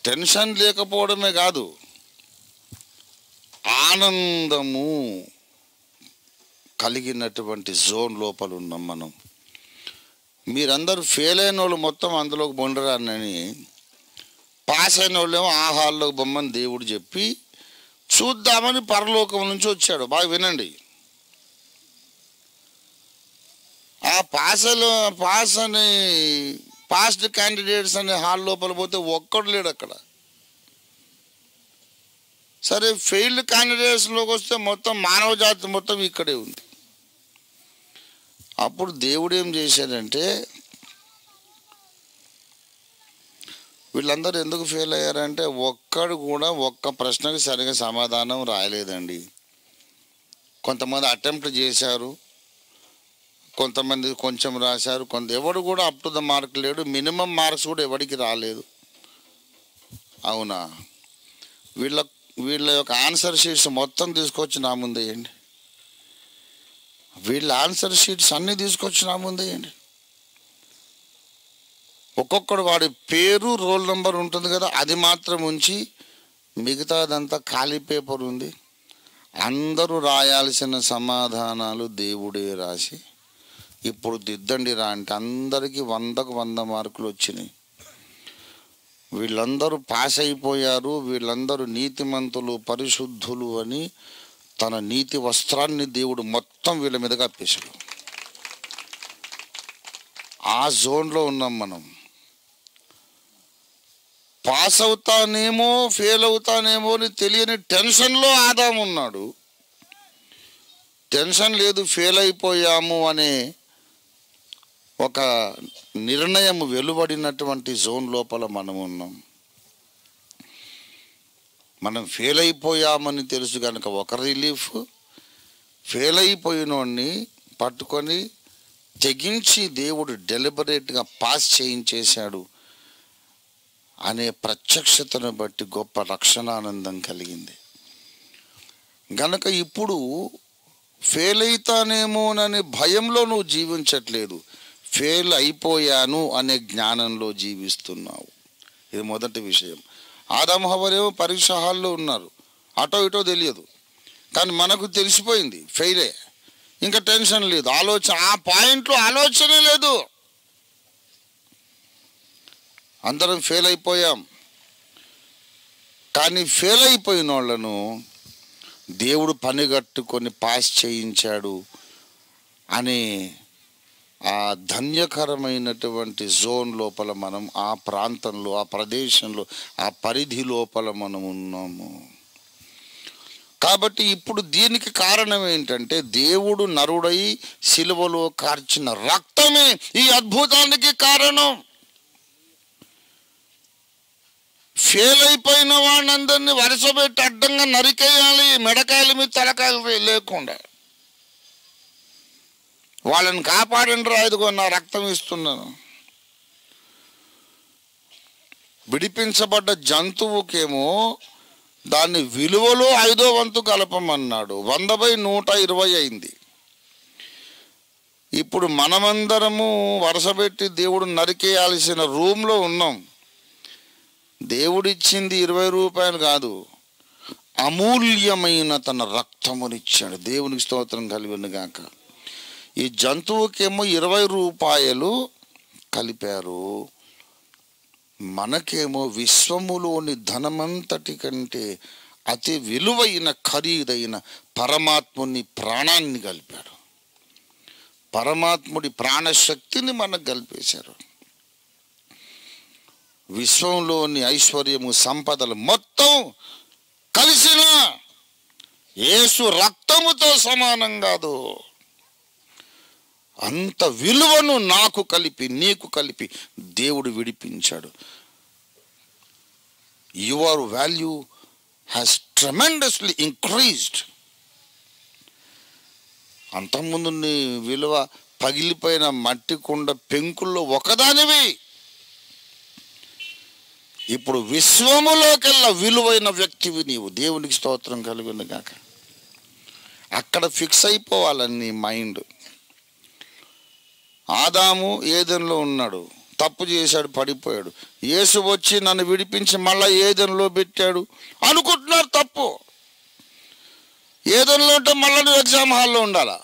టెన్షన్ లేకపోవడమే కాదు, ఆనందము కలిగినటువంటి జోన్ లోపల ఉన్నాం మనం. మీరందరూ ఫెయిల్ అయిన వాళ్ళు మొత్తం అందులోకి బొండరానని, పాస్ అయిన వాళ్ళేమో ఆ హాల్లోకి బొమ్మని దేవుడు చెప్పి చూద్దామని పరలోకం నుంచి వచ్చాడు. బాగా వినండి. ఆ పాస్డ్ క్యాండిడేట్స్ అనే హాల్ లోపల పోతే ఒక్కడు లేడు అక్కడ. సరే, ఫెయిల్డ్ క్యాండిడేట్స్లోకి వస్తే మొత్తం మానవ జాతి మొత్తం ఇక్కడే ఉంది. అప్పుడు దేవుడు ఏం చేశాడంటే, వీళ్ళందరూ ఎందుకు ఫెయిల్ అయ్యారంటే ఒక్కడు కూడా ఒక్క ప్రశ్నకు సరిగా సమాధానం రాయలేదండి. కొంతమంది అటెంప్ట్ చేశారు, కొంతమంది కొంచెం రాశారు, ఎవడు కూడా అప్ టు ద మార్క్ లేడు. మినిమం మార్క్స్ కూడా ఎవరికి రాలేదు. అవునా? వీళ్ళ యొక్క ఆన్సర్ షీట్స్ మొత్తం తీసుకొచ్చి నా ముందేయండి. వీళ్ళ ఆన్సర్ షీట్స్ అన్నీ తీసుకొచ్చి నా ముందేయండి. ఒక్కొక్కడు వాడి పేరు, రోల్ నెంబర్ ఉంటుంది కదా, అది మాత్రం ఉంచి మిగతాదంతా ఖాళీ పేపర్ ఉంది. అందరూ రాయాల్సిన సమాధానాలు దేవుడే రాసి ఇప్పుడు దిద్దండి రా అంటే అందరికీ 100కు 100 మార్కులు వచ్చినాయి. వీళ్ళందరూ పాస్ అయిపోయారు. వీళ్ళందరూ నీతిమంతులు, పరిశుద్ధులు అని తన నీతి వస్త్రాన్ని దేవుడు మొత్తం వీళ్ళ మీద కప్పేశాడు. ఆ జోన్లో ఉన్నాం మనం. పాస్ అవుతానేమో ఫెయిల్ అవుతానేమో అని తెలియని టెన్షన్లో ఆదాము ఉన్నాడు. టెన్షన్ లేదు, ఫెయిల్ అయిపోయాము అనే ఒక నిర్ణయం వెలువడినటువంటి జోన్ లోపల మనం ఉన్నాం. మనం ఫెయిల్ అయిపోయామని తెలుసు కనుక ఒక రిలీఫ్, ఫెయిల్ అయిపోయినోడిని పట్టుకొని తెగించి దేవుడు డెలిబరేట్గా పాస్ చేయించేశాడు అనే ప్రత్యక్షతను బట్టి గొప్ప రక్షణానందం కలిగింది. గనక ఇప్పుడు ఫెయిల్ అవుతానేమోననే భయంలో నువ్వు జీవించట్లేదు, ఫెయిల్ అయిపోయాను అనే జ్ఞానంలో జీవిస్తున్నావు. ఇది మొదటి విషయం. ఆదాము హవ్వలేమో పరీక్ష హాల్లో ఉన్నారు, అటో ఇటో తెలియదు, కానీ మనకు తెలిసిపోయింది ఫెయిలే. ఇంకా టెన్షన్ లేదు, ఆలోచన, ఆ పాయింట్లో ఆలోచనే లేదు. అందరం ఫెయిల్ అయిపోయాం. కానీ ఫెయిల్ అయిపోయిన వాళ్ళను దేవుడు పనిగట్టుకొని పాస్ చేయించాడు అనే ఆ ధన్యకరమైనటువంటి జోన్ లోపల మనం, ఆ ప్రాంతంలో, ఆ ప్రదేశంలో, ఆ పరిధి లోపల మనం ఉన్నాము. కాబట్టి ఇప్పుడు దీనికి కారణం ఏంటంటే దేవుడు నరుడై సిలువలో కార్చిన రక్తమే ఈ అద్భుతానికి కారణం. ఫెయిల్ అయిపోయిన వాళ్ళందరినీ వరుసపెట్టి అడ్డంగా నరికేయాలి, మెడకాయల మీద తలకాయలు లేకుండా. వాళ్ళని కాపాడండి రా, ఇదిగో నా రక్తం ఇస్తున్నాను. విడిపించబడ్డ జంతువుకేమో దాన్ని విలువలో 5వ వంతు కలపమన్నాడు. 100/120 అయింది. ఇప్పుడు మనమందరము వరుసపెట్టి దేవుడు నరికేయాల్సిన రూమ్లో ఉన్నాం. దేవుడిచ్చింది 20 రూపాయలు కాదు, అమూల్యమైన తన రక్తమునిచ్చాడు. దేవునికి స్తోత్రం కలుగును గాక. ఈ జంతువుకేమో 20 రూపాయలు కలిపారు, మనకేమో విశ్వములోని ధనమంతటి కంటే అతి విలువైన ఖరీదైన పరమాత్ముని ప్రాణాన్ని కలిపాడు. పరమాత్ముడి ప్రాణశక్తిని మనకు కల్పేశారు. విశ్వంలోని ఐశ్వర్యము సంపదలు మొత్తం కలిసిన యేసు రక్తముతో సమానం కాదు. అంత విలువను నాకు కలిపి నీకు కలిపి దేవుడు విడిపించాడు. Your value has tremendously increased. అంతకుముందు నీ విలువ పగిలిపోయిన మట్టి కుండ పెంకుల్లో ఒకదానివి. ఇప్పుడు విశ్వములోకెల్లా విలువైన వ్యక్తివి నీవు. దేవునికి స్తోత్రం కలుగును గాక. అక్కడ ఫిక్స్ అయిపోవాలని నీ మైండ్. ఆదాము ఏదెన్లో ఉన్నాడు, తప్పు చేశాడు, పడిపోయాడు. యేసు వచ్చి నన్ను విడిపించి మళ్ళీ ఏదెన్లో పెట్టాడు అనుకుంటున్నారు. తప్పు. ఏదెన్లో ఉంటే మళ్ళీ నువ్వు ఎగ్జామ్ హాల్లో ఉండాలా,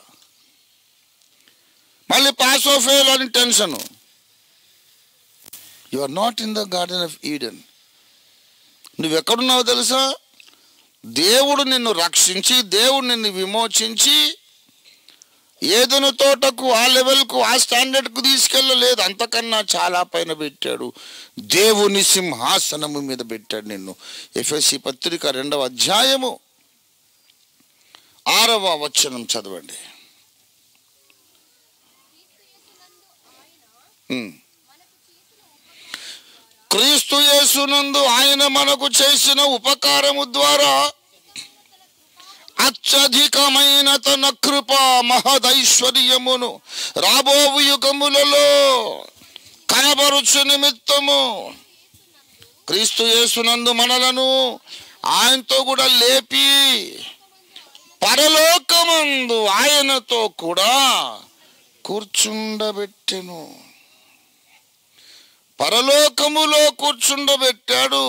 మళ్ళీ పాస్ ఆఫ్ ఫెయిల్ అని tension. You are not in the garden of Eden. నువ్వెక్కడున్నావు తెలుసా? దేవుడు నిన్ను రక్షించి, దేవుడు నిన్ను విమోచించి ఏదైనా తోటకు, ఆ లెవెల్కు, ఆ స్టాండర్డ్కు తీసుకెళ్ళలేదు. అంతకన్నా చాలా పైన పెట్టాడు. దేవుని సింహాసనము మీద పెట్టాడు నిన్ను. ఎఫెసీ పత్రిక 2వ అధ్యాయము 6వ వచనం చదవండి. క్రీస్తు యేసునందు ఆయన మనకు చేసిన ఉపకారము ద్వారా అత్యధికమైన తన కృప మహదైశ్వర్యమును రాబోవు యుగములలో కనబరుచు నిమిత్తము క్రీస్తు యేసునందు మనలను ఆయనతో కూడా లేపి పరలోకమందు ఆయనతో కూడా కూర్చుండబెట్టెను. పరలోకములో కూర్చుండబెట్టాడు.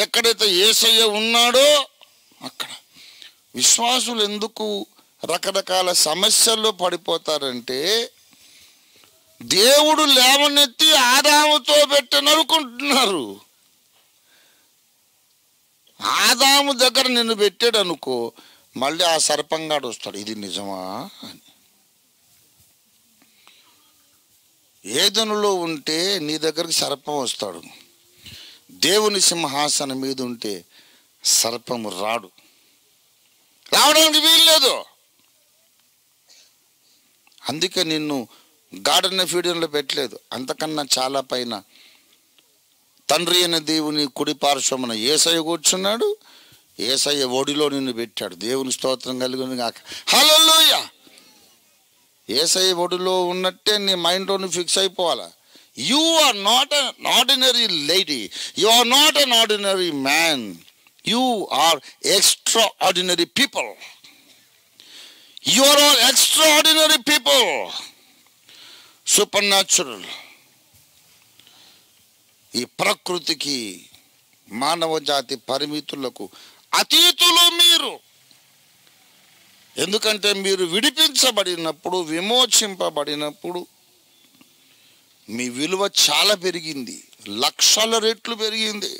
ఎక్కడైతే యేసయ్య ఉన్నాడో అక్కడ. విశ్వాసులు ఎందుకు రకరకాల సమస్యల్లో పడిపోతారంటే, దేవుడు లేవనెత్తి ఆదాముతో పెట్టననుకుంటున్నారు. ఆదాము దగ్గర నిన్ను పెట్టాడు అనుకో, మళ్ళీ ఆ సర్పంగాడు వస్తాడు, ఇది నిజమా అని. ఏదెనులో ఉంటే నీ దగ్గరికి సర్పం వస్తాడు. దేవుని సింహాసనం మీద ఉంటే సర్పము రాడు, రావడానికి వీల్లేదు. అందుకే నిన్ను గార్డెన్ ఆఫ్ ఈడెన్లో పెట్టలేదు. అంతకన్నా చాలా పైన తండ్రి అయిన దేవుని కుడి పార్శ్వమున యేసయ్య కూర్చున్నాడు. యేసయ్య ఒడిలో నిన్ను పెట్టాడు. దేవుని స్తోత్రం కలుగును గాక. హల్లెలూయా. యేసయ్య ఒడిలో ఉన్నట్టే నీ మైండ్లోని ఫిక్స్ అయిపోవాలా. You are not an ordinary lady, you are not an ordinary man, you are extraordinary people. You are all extraordinary people. Supernatural. ఈ ప్రకృతికి, మానవ జాతి పరిమితులకు అతీతులు మీరు. ఎందుకంటే మీరు విడిపించబడినప్పుడు, విమోచింపబడినప్పుడు మీ విలువ చాలా పెరిగింది, లక్షల రెట్లు పెరిగింది.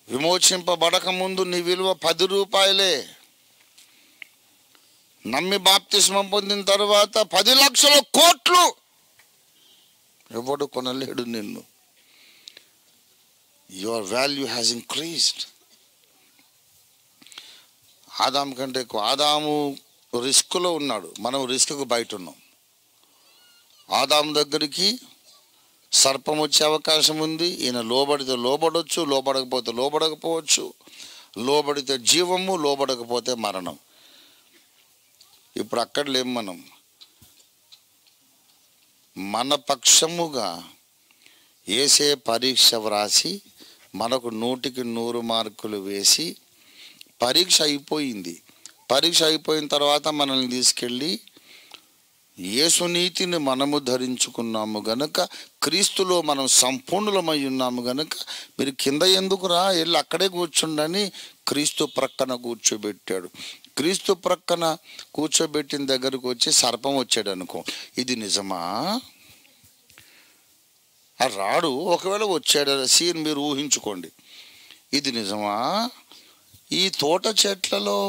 విమోచింపబడక ముందు నీ విలువ 10 రూపాయలే. నమ్మి బాప్తిస్మం పొందిన తర్వాత 10 లక్షల కోట్లు. ఎవడు కొనలేడు నిన్ను. Your value has increased. ఆదాము కంటే ఎక్కువ. ఆదాము రిస్క్లో ఉన్నాడు, మనం రిస్క్కు బయట ఉన్నాం. ఆదాము దగ్గరికి సర్పం వచ్చే అవకాశం ఉంది. ఈయన లోబడితే లోబడవచ్చు, లోబడకపోతే లోబడకపోవచ్చు. లోబడితే జీవము, లోబడకపోతే మరణం. ఇప్పుడు అక్కడ లేం మనం. మన పక్షముగా ఏసే పరీక్ష వ్రాసి మనకు 100కి 100 మార్కులు వేసి పరీక్ష అయిపోయింది. పరీక్ష అయిపోయిన తర్వాత మనల్ని తీసుకెళ్ళి యేసునీతిని మనము ధరించుకున్నాము గనుక, క్రీస్తులో మనం సంపూర్ణులమై ఉన్నాము గనుక మీరు కింద ఎందుకురా, వెళ్ళి అక్కడే కూర్చుండని క్రీస్తు ప్రక్కన కూర్చోబెట్టాడు. క్రీస్తు ప్రక్కన కూర్చోబెట్టిన దగ్గరకు వచ్చి సర్పం వచ్చాడు అనుకో, ఇది నిజమా? ఆ రాడు ఒకవేళ వచ్చాడు సీన్ మీరు ఊహించుకోండి, ఇది నిజమా? ఈ తోట చెట్లలో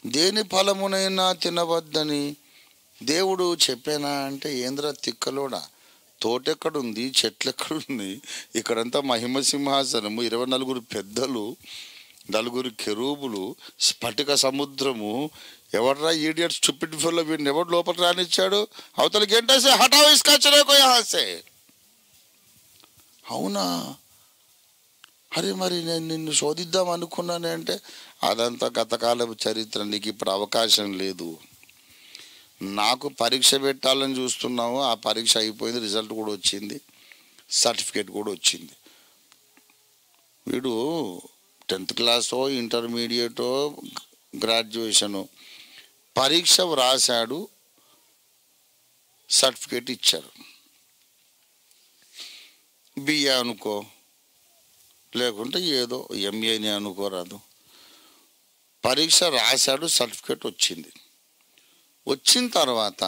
దేని ఫలమునైనా తినవద్దని దేవుడు చెప్పానా అంటే, ఏంద్ర తిక్కలోడా, తోట ఎక్కడుంది, చెట్లు ఎక్కడుంది, ఇక్కడంతా మహిమ సింహాసనము, 24 పెద్దలు, 4 కెరూబులు, స్ఫటిక సముద్రము, ఎవడ్రా ఈడియట్ స్టూపిడ్ ఫెల్లో, వీడిని ఎవడు లోపల రానిచ్చాడు? అవతలకి ఏంటేసే హఠావ్ ఇస్కా చలే కో యహా సే. అవునా, అరే మరి నేను నిన్ను శోధిద్దాం అనుకున్నానే అంటే, అదంతా గతకాలపు చరిత్ర, నీకు ఇప్పుడు అవకాశం లేదు. నాకు పరీక్ష పెట్టాలని చూస్తున్నావు, ఆ పరీక్ష అయిపోయింది, రిజల్ట్ కూడా వచ్చింది, సర్టిఫికేట్ కూడా వచ్చింది. వీడు 10th క్లాసో ఇంటర్మీడియటో గ్రాడ్యుయేషను పరీక్ష వ్రాసాడు, సర్టిఫికేట్ ఇచ్చారు. బిఏ అనుకో, లేకుంటే ఏదో ఎంఏని అనుకోరాదు, పరీక్ష రాశాడు, సర్టిఫికేట్ వచ్చింది. వచ్చిన తర్వాత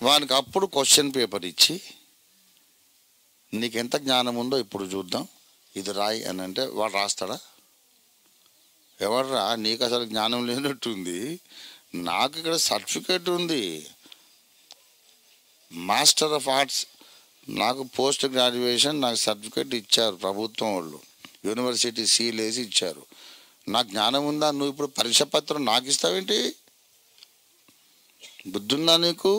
వానికి అప్పుడు క్వశ్చన్ పేపర్ ఇచ్చి, నీకెంత జ్ఞానం ఉందో ఇప్పుడు చూద్దాం, ఇది రాయి అని అంటే వాడు రాస్తాడా? ఎవర్రా, నీకు అసలు జ్ఞానం లేనట్టుంది, నాకు ఇక్కడ సర్టిఫికేట్ ఉంది, మాస్టర్ ఆఫ్ ఆర్ట్స్, నాకు పోస్ట్ గ్రాడ్యుయేషన్, నాకు సర్టిఫికేట్ ఇచ్చారు ప్రభుత్వం వాళ్ళు, యూనివర్సిటీ సీల్ వేసి ఇచ్చారు, నాకు జ్ఞానం ఉందా, నువ్వు ఇప్పుడు పరీక్ష పత్రం నాకు ఇస్తావేంటి? బుద్ధుందా నీకు?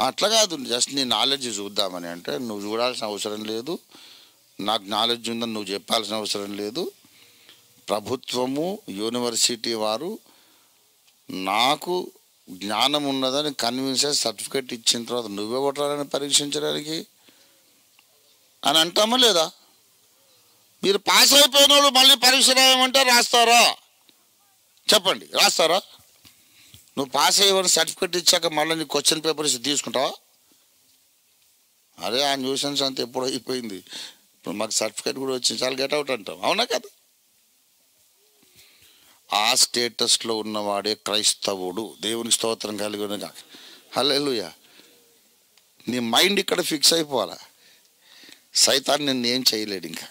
అట్లా కాదు, జస్ట్ నీ నాలెడ్జ్ చూద్దామని అంటే, నువ్వు చూడాల్సిన అవసరం లేదు, నాకు నాలెడ్జ్ ఉందని నువ్వు చెప్పాల్సిన అవసరం లేదు. ప్రభుత్వము యూనివర్సిటీ వారు నాకు జ్ఞానం ఉన్నదని కన్విన్స్ చేసి సర్టిఫికేట్ ఇచ్చిన తర్వాత నువ్వెవటాలని పరీక్షించడానికి అని అంటామా లేదా? మీరు పాస్ అయిపోయిన వాళ్ళు మళ్ళీ పరీక్ష రాయమంటే రాస్తారా? చెప్పండి, రాస్తారా? నువ్వు పాస్ అయ్యేవని సర్టిఫికేట్ ఇచ్చాక మళ్ళీ నీకు క్వశ్చన్ పేపర్స్ తీసుకుంటావా? అరే ఆ న్యూసెన్స్ అంతా ఎప్పుడో అయిపోయింది, ఇప్పుడు మాకు సర్టిఫికేట్ కూడా వచ్చింది, చాలా గెట్ అవుట్ అంటాం, అవునా కదా? ఆ స్టేటస్లో ఉన్నవాడే క్రైస్తవుడు. దేవునికి స్తోత్రం కలిగిన కాక, హల్లెలూయా. నీ మైండ్ ఇక్కడ ఫిక్స్ అయిపోవాలా, సైతాన్ నిన్ను ఏం చేయలేడు, ఇంకా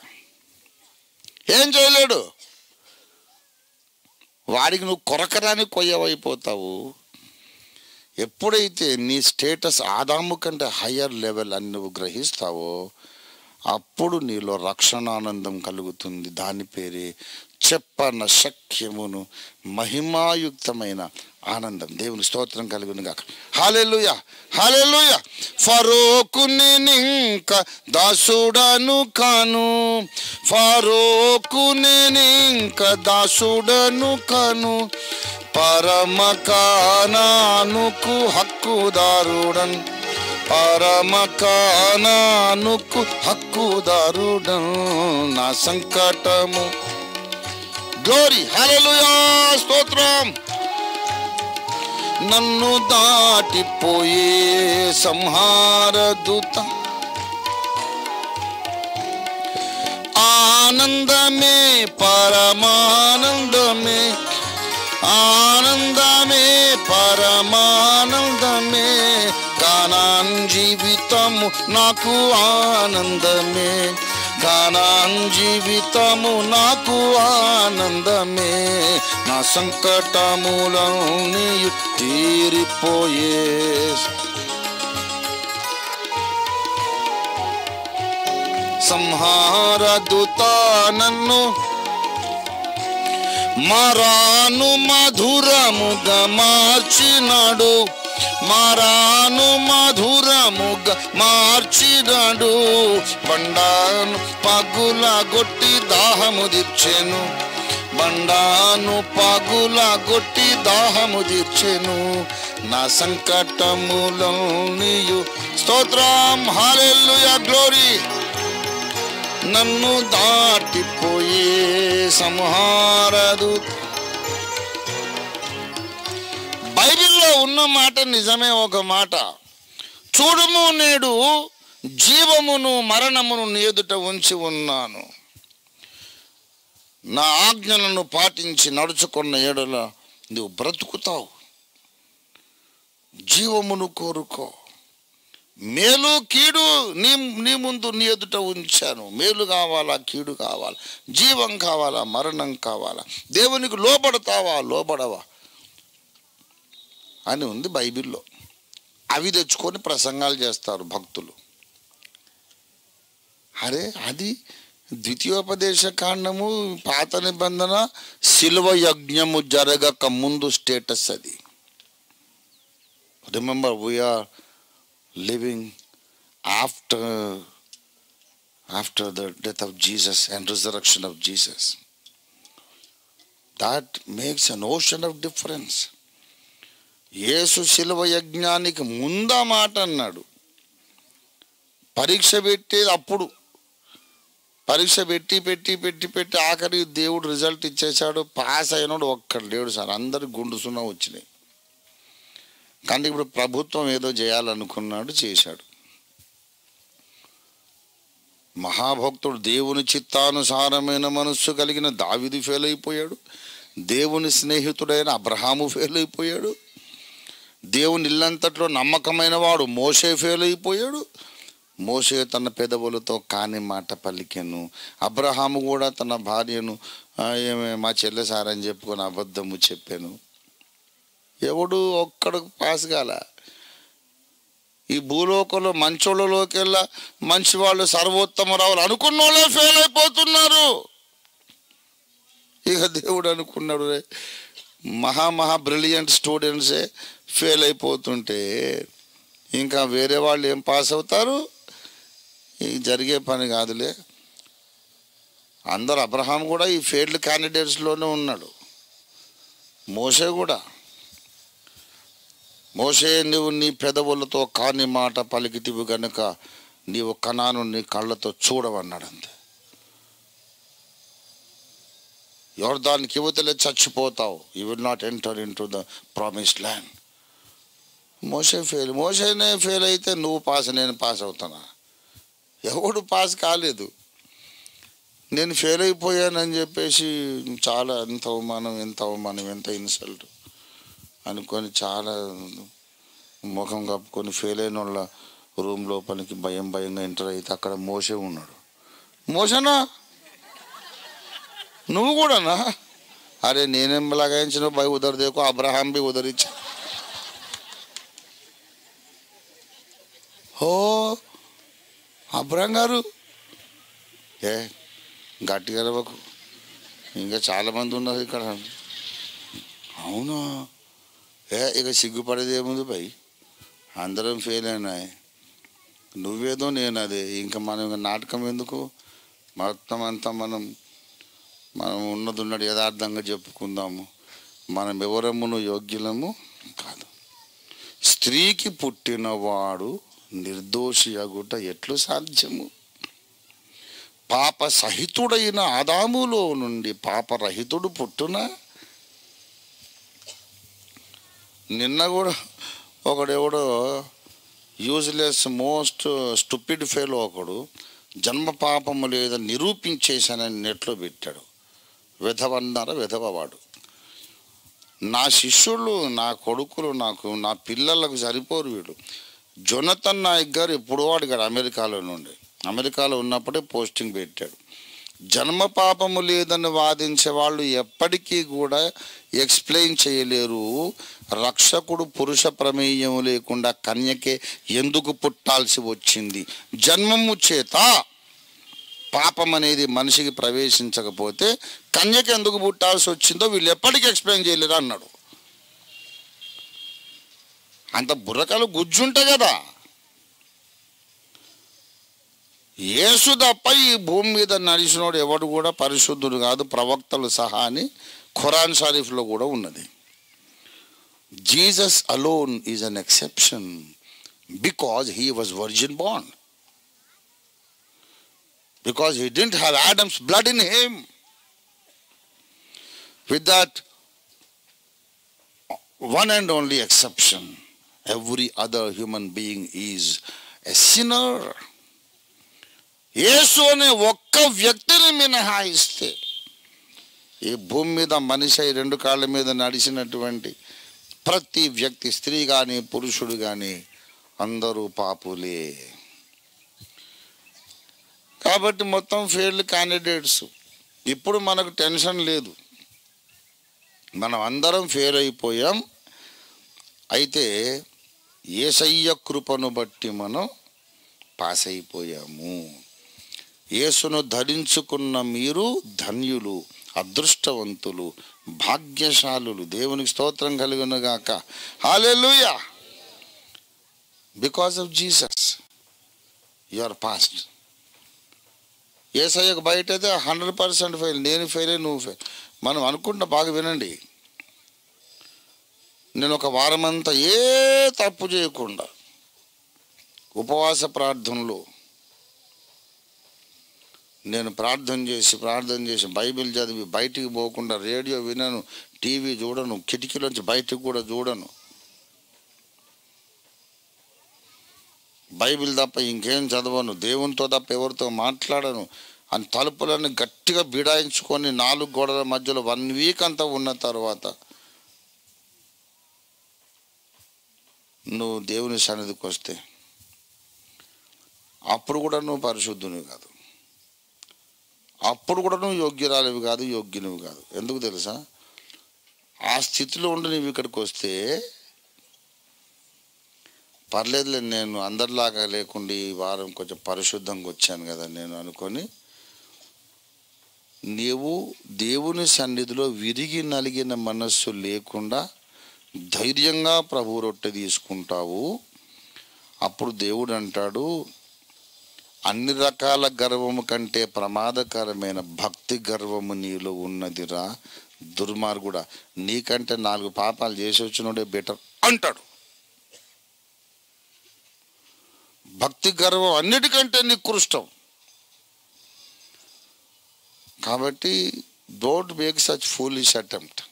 ఏం చేయలేడు. వాడికి నువ్వు కొరకరాని కొయ్యవైపోతావు. ఎప్పుడైతే నీ స్టేటస్ ఆదాము కంటే హయ్యర్ లెవెల్ అని నువ్వు గ్రహిస్తావో అప్పుడు నీలో రక్షణానందం కలుగుతుంది. దాని పేరే చెప్పన శక్యమును మహిమాయుక్తమైన ఆనందం. దేవుని స్తోత్రం కలుగును గాక. హల్లెలూయా, హల్లెలూయా. ఫరోకు నేనింక దాసుడను కాను, ఫరోకు నేనింక దాసుడను కాను, పరమ కానానుకు హక్కుదారుడన్, పరమ కానానుకు హక్కుదారుడన్. నా సంకటము, గ్లోరీ, హల్లెలూయా, స్తోత్రం. నన్ను దాటిపోయే సంహార దూత ఆనందమే, పరమానందమే, ఆనందమే, పరమానందమే. కానాన్ జీవితము నాకు ఆనందమే, కానాన్ జీవితము నాకు ఆనందమే. నా సంకటములన్నీ తీరిపోయే సంహార దూత నన్ను మరాను మధురముగా మార్చినాడు, మరాను మధురముగా మార్చినాడు. బండాను పగుల గొట్టి దాహము తీర్చెను, బండాను పగుల గొట్టి దాహము తీర్చెను, నా సంకటములన్నీయు స్తోత్రం హల్లెలూయా గ్లోరీ, నన్ను దాటిపోయే సంహారదూత. బైబిల్లో ఉన్న మాట నిజమే. ఒక మాట, చూడుము నేడు జీవమును మరణమును నీ ఎదుట ఉంచి ఉన్నాను, నా ఆజ్ఞలను పాటించి నడుచుకున్న ఎడల నువ్వు బ్రతుకుతావు. జీవమును కోరుకో, మేలు కీడు నీ ముందు నీ ఎదుట ఉంచాను. మేలు కావాలా, కీడు కావాలా, జీవం కావాలా, మరణం కావాలా, దేవునికి లోబడతావా లోబడవా అని ఉంది బైబిల్లో. అవి తెచ్చుకొని ప్రసంగాలు చేస్తారు భక్తులు. అరే అది ద్వితీయోపదేశ కాండము, పాత నిబంధన, శిలువ యజ్ఞము జరగక ముందు స్టేటస్ అది. Remember, we're living after the death of Jesus and resurrection of Jesus. That makes an ocean of difference. యేసు శిలువ యజ్ఞానికి ముందా మాట అన్నాడు. పరీక్ష పెట్టేది అప్పుడు. పరీక్ష పెట్టి పెట్టి పెట్టి పెట్టి ఆఖరి దేవుడు రిజల్ట్ ఇచ్చేసాడు. పాస్ అయినాడు ఒక్కడు లేడు సార్, అందరికి గుండు సున్నా వచ్చినాయి. కానీ ఇప్పుడు ప్రభుత్వం ఏదో చేయాలనుకున్నాడు, చేశాడు. మహాభక్తుడు, దేవుని చిత్తానుసారమైన మనస్సు కలిగిన దావీదు ఫెయిల్ అయిపోయాడు. దేవుని స్నేహితుడైన అబ్రహాము ఫెయిల్ అయిపోయాడు. దేవుని ఇల్లంతట్లో నమ్మకమైన వాడు మోషే ఫెయిల్ అయిపోయాడు. మోషే తన పెదవులతో కాని మాట పలికెను. అబ్రహాము కూడా తన భార్యను ఏమే మా చెల్లె సారని చెప్పుకొని అబద్ధము చెప్పాను. ఎవడు ఒక్కడు పాస్ కాల. ఈ భూలోకంలో మంచోళ్ళలోకెల్లా మంచి వాళ్ళు సర్వోత్తమ రావులు అనుకున్న వాళ్ళే ఫెయిల్ అయిపోతున్నారు. ఇక దేవుడు అనుకున్నాడు, మహా బ్రిలియంట్ స్టూడెంట్సే ఫెయిల్ అయిపోతుంటే ఇంకా వేరే వాళ్ళు ఏం పాస్ అవుతారు? ఇది జరిగే పని కాదులే. అందరు, అబ్రహాం కూడా ఈ ఫెయిల్డ్ క్యాండిడేట్స్లోనే ఉన్నాడు. మోషే కూడా. మోషే, నువ్వు నీ పెదవులతో కాని మాట పలికితివి గనుక నీవు కనాను నీ కళ్ళతో చూడవన్నాడు. అంతే. యోర్దానికి యువతలే చచ్చిపోతావు, you will not enter into the promised land. మోషేనే ఫెయిల్ అయితే నువ్వు పాస్, నేను పాస్ అవుతానా? ఎవడు పాస్ కాలేదు. నేను ఫెయిల్ అయిపోయానని చెప్పేసి చాలా ఎంత అవమానం ఎంత ఇన్సల్ట్ అనుకొని చాలా ముఖం కప్పుకొని ఫెయిల్ అయిన వాళ్ళ రూమ్ లోపలికి భయంగా ఎంటర్ అయితే అక్కడ మోషే ఉన్నాడు. మోషనా నువ్వు కూడానా? అరే నేనేం లగాయించిన భయ ఉదర్ దేకో, అబ్రహాం బి ఉదరిచ్చా. ఓ అబ్రహాం గారు, గట్టిగా రవ్వకు, ఇంకా చాలామంది ఉన్నారు ఇక్కడ. అవునా? ఇక సిగ్గుపడేది ఏముంది భయ్, అందరం ఫెయిల్ అయినాయి. నువ్వేదో నేను అదే. ఇంకా మనం నాటకం ఎందుకు? మొత్తం అంతా మనం ఉన్నది యథార్థంగా చెప్పుకుందాము. మనం ఎవరమును యోగ్యులము కాదు. స్త్రీకి పుట్టినవాడు నిర్దోషి అగుట ఎట్లు సాధ్యము? పాప సహితుడైన ఆదాములో నుండి పాపరహితుడు పుట్టునా? నిన్న కూడా ఒకడెవడో యూజ్లెస్ మోస్ట్ స్టూపిడ్ ఫెయిల్ ఒకడు జన్మ పాపము లేదని నిరూపించేశానని నెట్లో పెట్టాడు. విధవవాడు. నా శిష్యులు, నా కొడుకులు, నా పిల్లలకు సరిపోరు వీడు. జొనతన్ నాయక్ గారు ఎప్పుడో అడిగాడు అమెరికాలో ఉన్నప్పుడే పోస్టింగ్ పెట్టాడు. జన్మ పాపము లేదని వాదించే వాళ్ళు ఎప్పటికీ కూడా ఎక్స్ప్లెయిన్ చేయలేరు, రక్షకుడు పురుష ప్రమేయం లేకుండా కన్యకే ఎందుకు పుట్టాల్సి వచ్చింది, జన్మము చేత పాపం అనేది మనిషికి ప్రవేశించకపోతే కన్యకి ఎందుకు పుట్టాల్సి వచ్చిందో వీళ్ళు ఎప్పటికీ ఎక్స్ప్లెయిన్ చేయలేరు అన్నాడు. అంత బుర్రకలు గుజ్జుంటాయి కదా. యేసు తప్ప ఈ భూమి మీద నడిచినోడు ఎవడు కూడా పరిశుద్ధుడు కాదు, ప్రవక్తలు సహా అని ఖురాన్ షరీఫ్లో కూడా ఉన్నది. Jesus alone is an exception because he was virgin born, because he didn't have Adams blood in him. With that one and only exception, every other human being is a sinner. యేసు అనే ఒక్క వ్యక్తిని మినహాయిస్తే ఈ భూమి మీద మనిషి రెండు కాళ్ళ మీద నడిచినటువంటి ప్రతి వ్యక్తి, స్త్రీ కానీ పురుషుడు కానీ, అందరూ పాపులే. కాబట్టి మొత్తం ఫెయిల్డ్ క్యాండిడేట్స్. ఇప్పుడు మనకు టెన్షన్ లేదు, మనం అందరం ఫెయిల్ అయిపోయాం. అయితే యేసయ్య కృపను బట్టి మనం పాస్ అయిపోయాము. యేసును ధరించుకున్న మీరు ధన్యులు, అదృష్టవంతులు, భాగ్యశాలులు. దేవునికి స్తోత్రం కలుగును గాక. Hallelujah. Because of Jesus you are passed. యేసయ్యకు బయట అయితే 100% ఫెయిల్. నేను ఫెయిల్, నువ్వు ఫెయిల్. మనం అనుకుంటా, బాగా వినండి, నేను ఒక వారమంతా ఏ తప్పు చేయకుండా ఉపవాస ప్రార్థనలో నేను ప్రార్థన చేసి బైబిల్ చదివి బయటికి పోకుండా, రేడియో వినను, టీవీ చూడను, కిటికీలోంచి బయటికి కూడా చూడను, బైబిల్ తప్ప ఇంకేం చదవను, దేవునితో తప్ప ఎవరితో మాట్లాడను అని తలుపులన్నీ గట్టిగా బిడాయించుకొని 4 గోడల మధ్యలో 1 వీక్ అంతా ఉన్న తర్వాత నువ్వు దేవుని సన్నిధికి వస్తే అప్పుడు కూడా నువ్వు పరిశుద్ధునివి కాదు, అప్పుడు కూడా నువ్వు యోగ్యురాలివి కాదు, యోగ్యునివి కాదు. ఎందుకు తెలుసా? ఆ స్థితిలో ఉండి నువ్వు ఇక్కడికి వస్తే పర్లేదులే, నేను అందరిలాగా లేకుండా ఈ వారం కొంచెం పరిశుద్ధంగా వచ్చాను కదా నేను అనుకొని, నీవు దేవుని సన్నిధిలో విరిగి నలిగిన మనస్సు లేకుండా ధైర్యంగా ప్రభు రొట్టె తీసుకుంటావు. అప్పుడు దేవుడు అంటాడు, అన్ని రకాల గర్వము కంటే ప్రమాదకరమైన భక్తి గర్వము నీలో ఉన్నదిరా దుర్మార్గుడా, నీకంటే 4 పాపాలు చేసి వచ్చినోడే బెటర్ అంటాడు. భక్తి గర్వం అన్నిటికంటే నికృష్టం. కాబట్టి don't make such foolish attempt.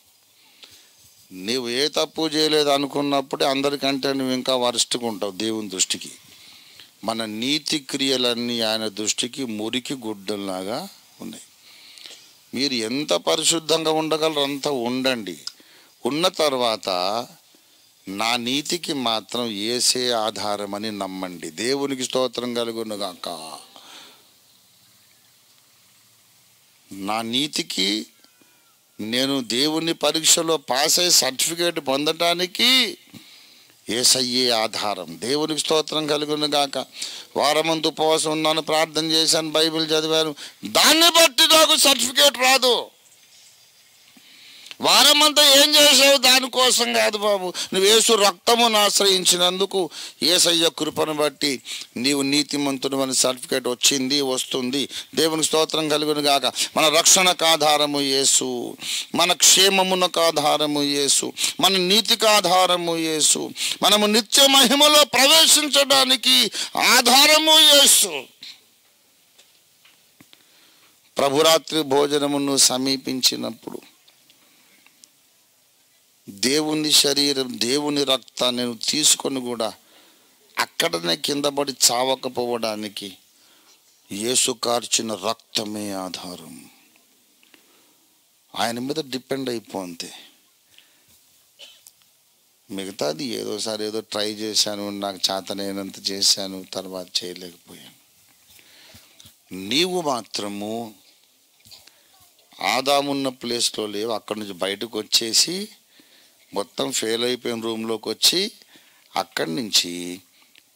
నీవు ఏ తప్పు చేయలేదు అనుకున్నప్పుడే అందరికంటే నువ్వు ఇంకా వరస్ట్గా ఉంటావు దేవుని దృష్టికి. మన నీతి క్రియలన్నీ ఆయన దృష్టికి మురికి గుడ్డల్లాగా ఉన్నాయి. మీరు ఎంత పరిశుద్ధంగా ఉండగలరు అంత ఉండండి. ఉన్న తర్వాత నా నీతికి మాత్రం యేసే ఆధారం అని నమ్మండి. దేవునికి స్తోత్రం కలుగును గాక. నా నీతికి, నేను దేవుని పరీక్షలో పాస్ అయ్యి సర్టిఫికేట్ పొందటానికి యేసయ్యే ఆధారం. దేవునికి స్తోత్రం కలుగును గాక. వారమంతా ఉపవాసం ఉన్నాను, ప్రార్థన చేశాను, బైబిల్ చదివాను, దాన్ని బట్టి నాకు సర్టిఫికేట్ రాదు. వారమంతా ఏం చేసావు దానికోసం కాదు బాబు, నువ్వు యేసు రక్తమును ఆశ్రయించినందుకు యేసయ్య కృపను బట్టి నీవు నీతిమంతుడు అని సర్టిఫికేట్ వచ్చింది, వస్తుంది. దేవునికి స్తోత్రం కలుగును గాక. మన రక్షణకు ఆధారము యేసు, మన క్షేమమునకు ఆధారము యేసు, మన నీతికి ఆధారము యేసు, మనము నిత్య మహిమలో ప్రవేశించడానికి ఆధారము యేసు. ప్రభురాత్రి భోజనమును సమీపించినప్పుడు దేవుని శరీరం, దేవుని రక్తాన్ని తీసుకొని కూడా అక్కడనే కింద పడి చావకపోవడానికి యేసు కార్చిన రక్తమే ఆధారం. ఆయన మీద డిపెండ్ అయిపోతే మిగతాది ఏదోసారి ఏదో ట్రై చేశాను, నాకు చేతనైనంత చేశాను, తర్వాత చేయలేకపోయాను. నీవు మాత్రము ఆదామున్న ప్లేస్లో లేవు, అక్కడి నుంచి బయటకు వచ్చేసి మొత్తం ఫెయిల్ అయిపోయిన రూమ్లోకి వచ్చి అక్కడి నుంచి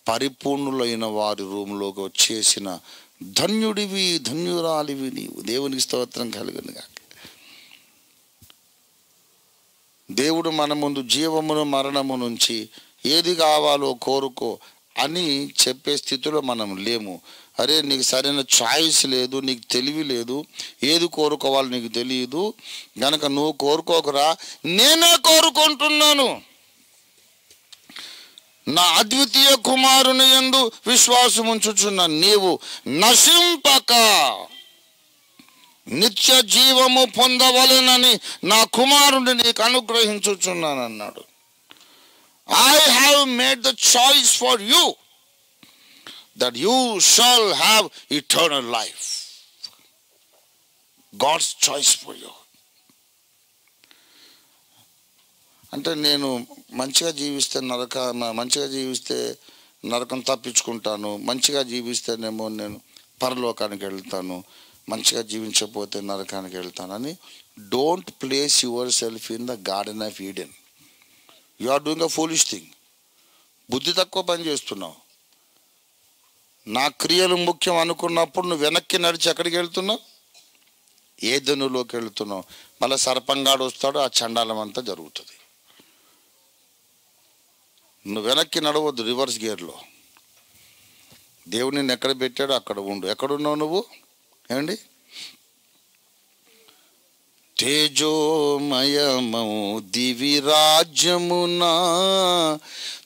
పరిపూర్ణులైన వారి రూమ్లోకి వచ్చేసిన ధన్యుడివి, ధన్యురాలివి నీవు. దేవునికి స్తోత్రం కలుగును గాక. దేవుడు మన ముందు జీవమును మరణము నుంచి ఏది కావాలో కోరుకో అని చెప్పే స్థితిలో మనం లేము. అరే నీకు సరైన చాయిస్ లేదు, నీకు తెలివి లేదు, ఏది కోరుకోవాలో నీకు తెలియదు గనక నువ్వు కోరుకోకురా, నేనే కోరుకుంటున్నాను. నా అద్వితీయ కుమారుని యందు విశ్వాసం ఉంచుచున్న నీవు నశింపక నిత్య జీవము పొందవలెనని నా కుమారుని నీకు అనుగ్రహించుచున్నాను అన్నాడు. I have made the choice for you that you shall have eternal life. God's choice for you. అంటే నేను మంచిగా జీవిస్తే నరకం తప్పించుకుంటాను, మంచిగా జీవిస్తేనేమో నేను పరలోకానికి వెళ్తాను, మంచిగా జీవించకపోతే నరకానికి వెళ్తానని don't place yourself in the garden of Eden. You are doing a foolish thing. బుద్ధి తక్కువ పని చేస్తున్నావు. నా క్రియలు ముఖ్యం అనుకున్నప్పుడు నువ్వు వెనక్కి నడిచి ఎక్కడికి వెళ్తున్నావు? ఏదెనులోకి వెళ్తున్నావు. మళ్ళీ సర్పంగాడు వస్తాడు, ఆ చండాలం అంతా జరుగుతుంది. నువ్వు వెనక్కి నడవద్దు, రివర్స్ గేర్లో. దేవుడు నిన్ను ఎక్కడ పెట్టాడో అక్కడ ఉండు. ఎక్కడున్నావు నువ్వు? ఏమండి? తేజోమయమౌ దివి రాజ్యమునా,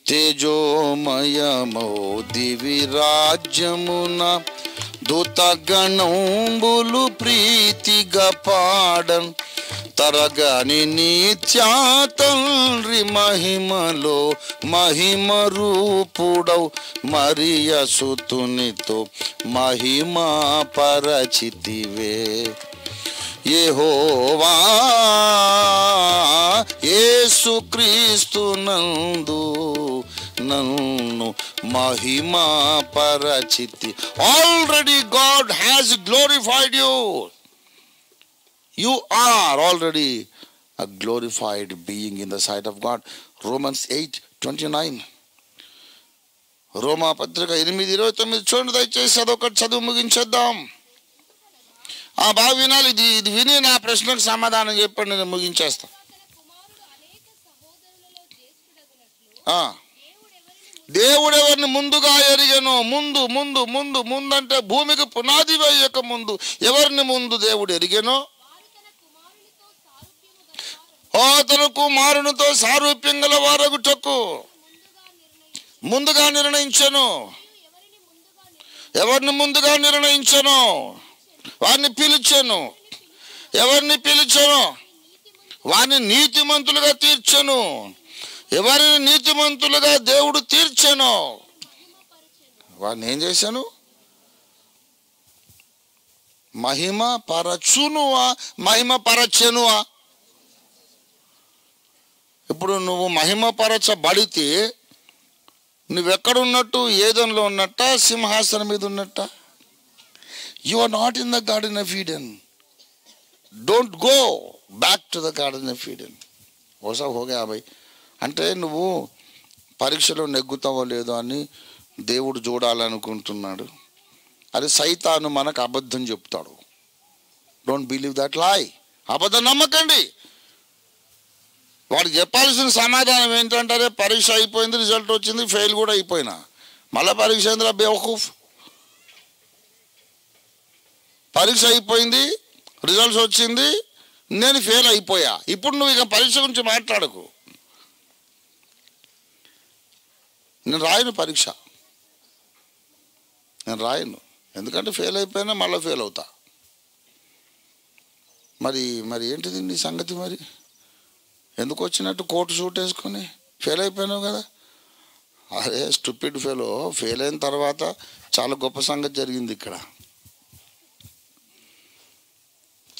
తేజోమయమౌ దివి రాజ్యమునా, దూతగణంబులు ప్రీతిగా పాడన్, తరగని నిత్యా తండ్రి మహిమలో మహిమ రూపుడౌ, మరియ సుతునితో మహిమా పరచితివే. యెహోవా యేసుక్రీస్తు నందు నన్ను మహిమా పరచితి. Already God has glorified you. You are already a glorified being in the sight of God. Romans 8:29. రోమా పత్రిక 8:29 చూడండి దయచేసి. అదొకటి చదువు ముగించేద్దాం. బాగా వినాలి. ఇది విని నా ప్రశ్నకు సమాధానం చెప్పండి, నేను ముగించేస్తా. దేవుడు ఎవరిని ముందుగా ఎరిగెనో, ముందు ముందు ముందు ముందు అంటే భూమికి పునాది వేయక ముందు ఎవరిని ముందు దేవుడు ఎరిగెనో, తన కుమారునితో సారూప్యం గల వారగుటకు ముందుగా నిర్ణయించను. ఎవరిని ముందుగా నిర్ణయించను? వారిని పిలిచాను. ఎవరిని పిలిచాను? వారిని నీతిమంతులుగా తీర్చను. ఎవరిని నీతిమంతులుగా దేవుడు తీర్చను, వారిని ఏం చేశాను? మహిమ పరచునువా, మహిమ పరచెనువా? ఇప్పుడు నువ్వు మహిమపరచబడితే నువ్వెక్కడున్నట్టు? ఏదెనులో ఉన్నట్ట, సింహాసనం మీద ఉన్నట్ట? You are not in the garden of Eden. Don't go back to the garden of Eden. ఓసా హోగా భాయ్. అంటే నువ్వు పరీక్షలో నెగ్గుతావో లేదో అని దేవుడు చూడాలనుకుంటున్నాడు. అది సైతాను మనకు అబద్ధం చెప్తాడు. Don't believe that lie. అబద్ధం నమ్మకండి. వాడికి చెప్పాల్సిన సమాధానం ఏంటంటారే, పరీక్ష అయిపోయింది, రిజల్ట్ వచ్చింది, ఫెయిల్ కూడా అయిపోయినా మళ్ళీ పరీక్ష ఏందిరా బేవకూఫ్. పరీక్ష అయిపోయింది, రిజల్ట్స్ వచ్చింది, నేను ఫెయిల్ అయిపోయా, ఇప్పుడు నువ్వు ఇక పరీక్ష గురించి మాట్లాడకు. నేను రాయను పరీక్ష, నేను రాయను. ఎందుకంటే ఫెయిల్ అయిపోయినా మళ్ళీ ఫెయిల్ అవుతా. మరి ఏంటిది నీ సంగతి? మరి ఎందుకు వచ్చినట్టు కోటు సూట్ వేసుకొని ఫెయిల్ అయిపోయినావు కదా? అరే స్టూపిడ్ ఫెలో, ఫెయిల్ అయిన తర్వాత చాలా గొప్ప సంగతి జరిగింది ఇక్కడ.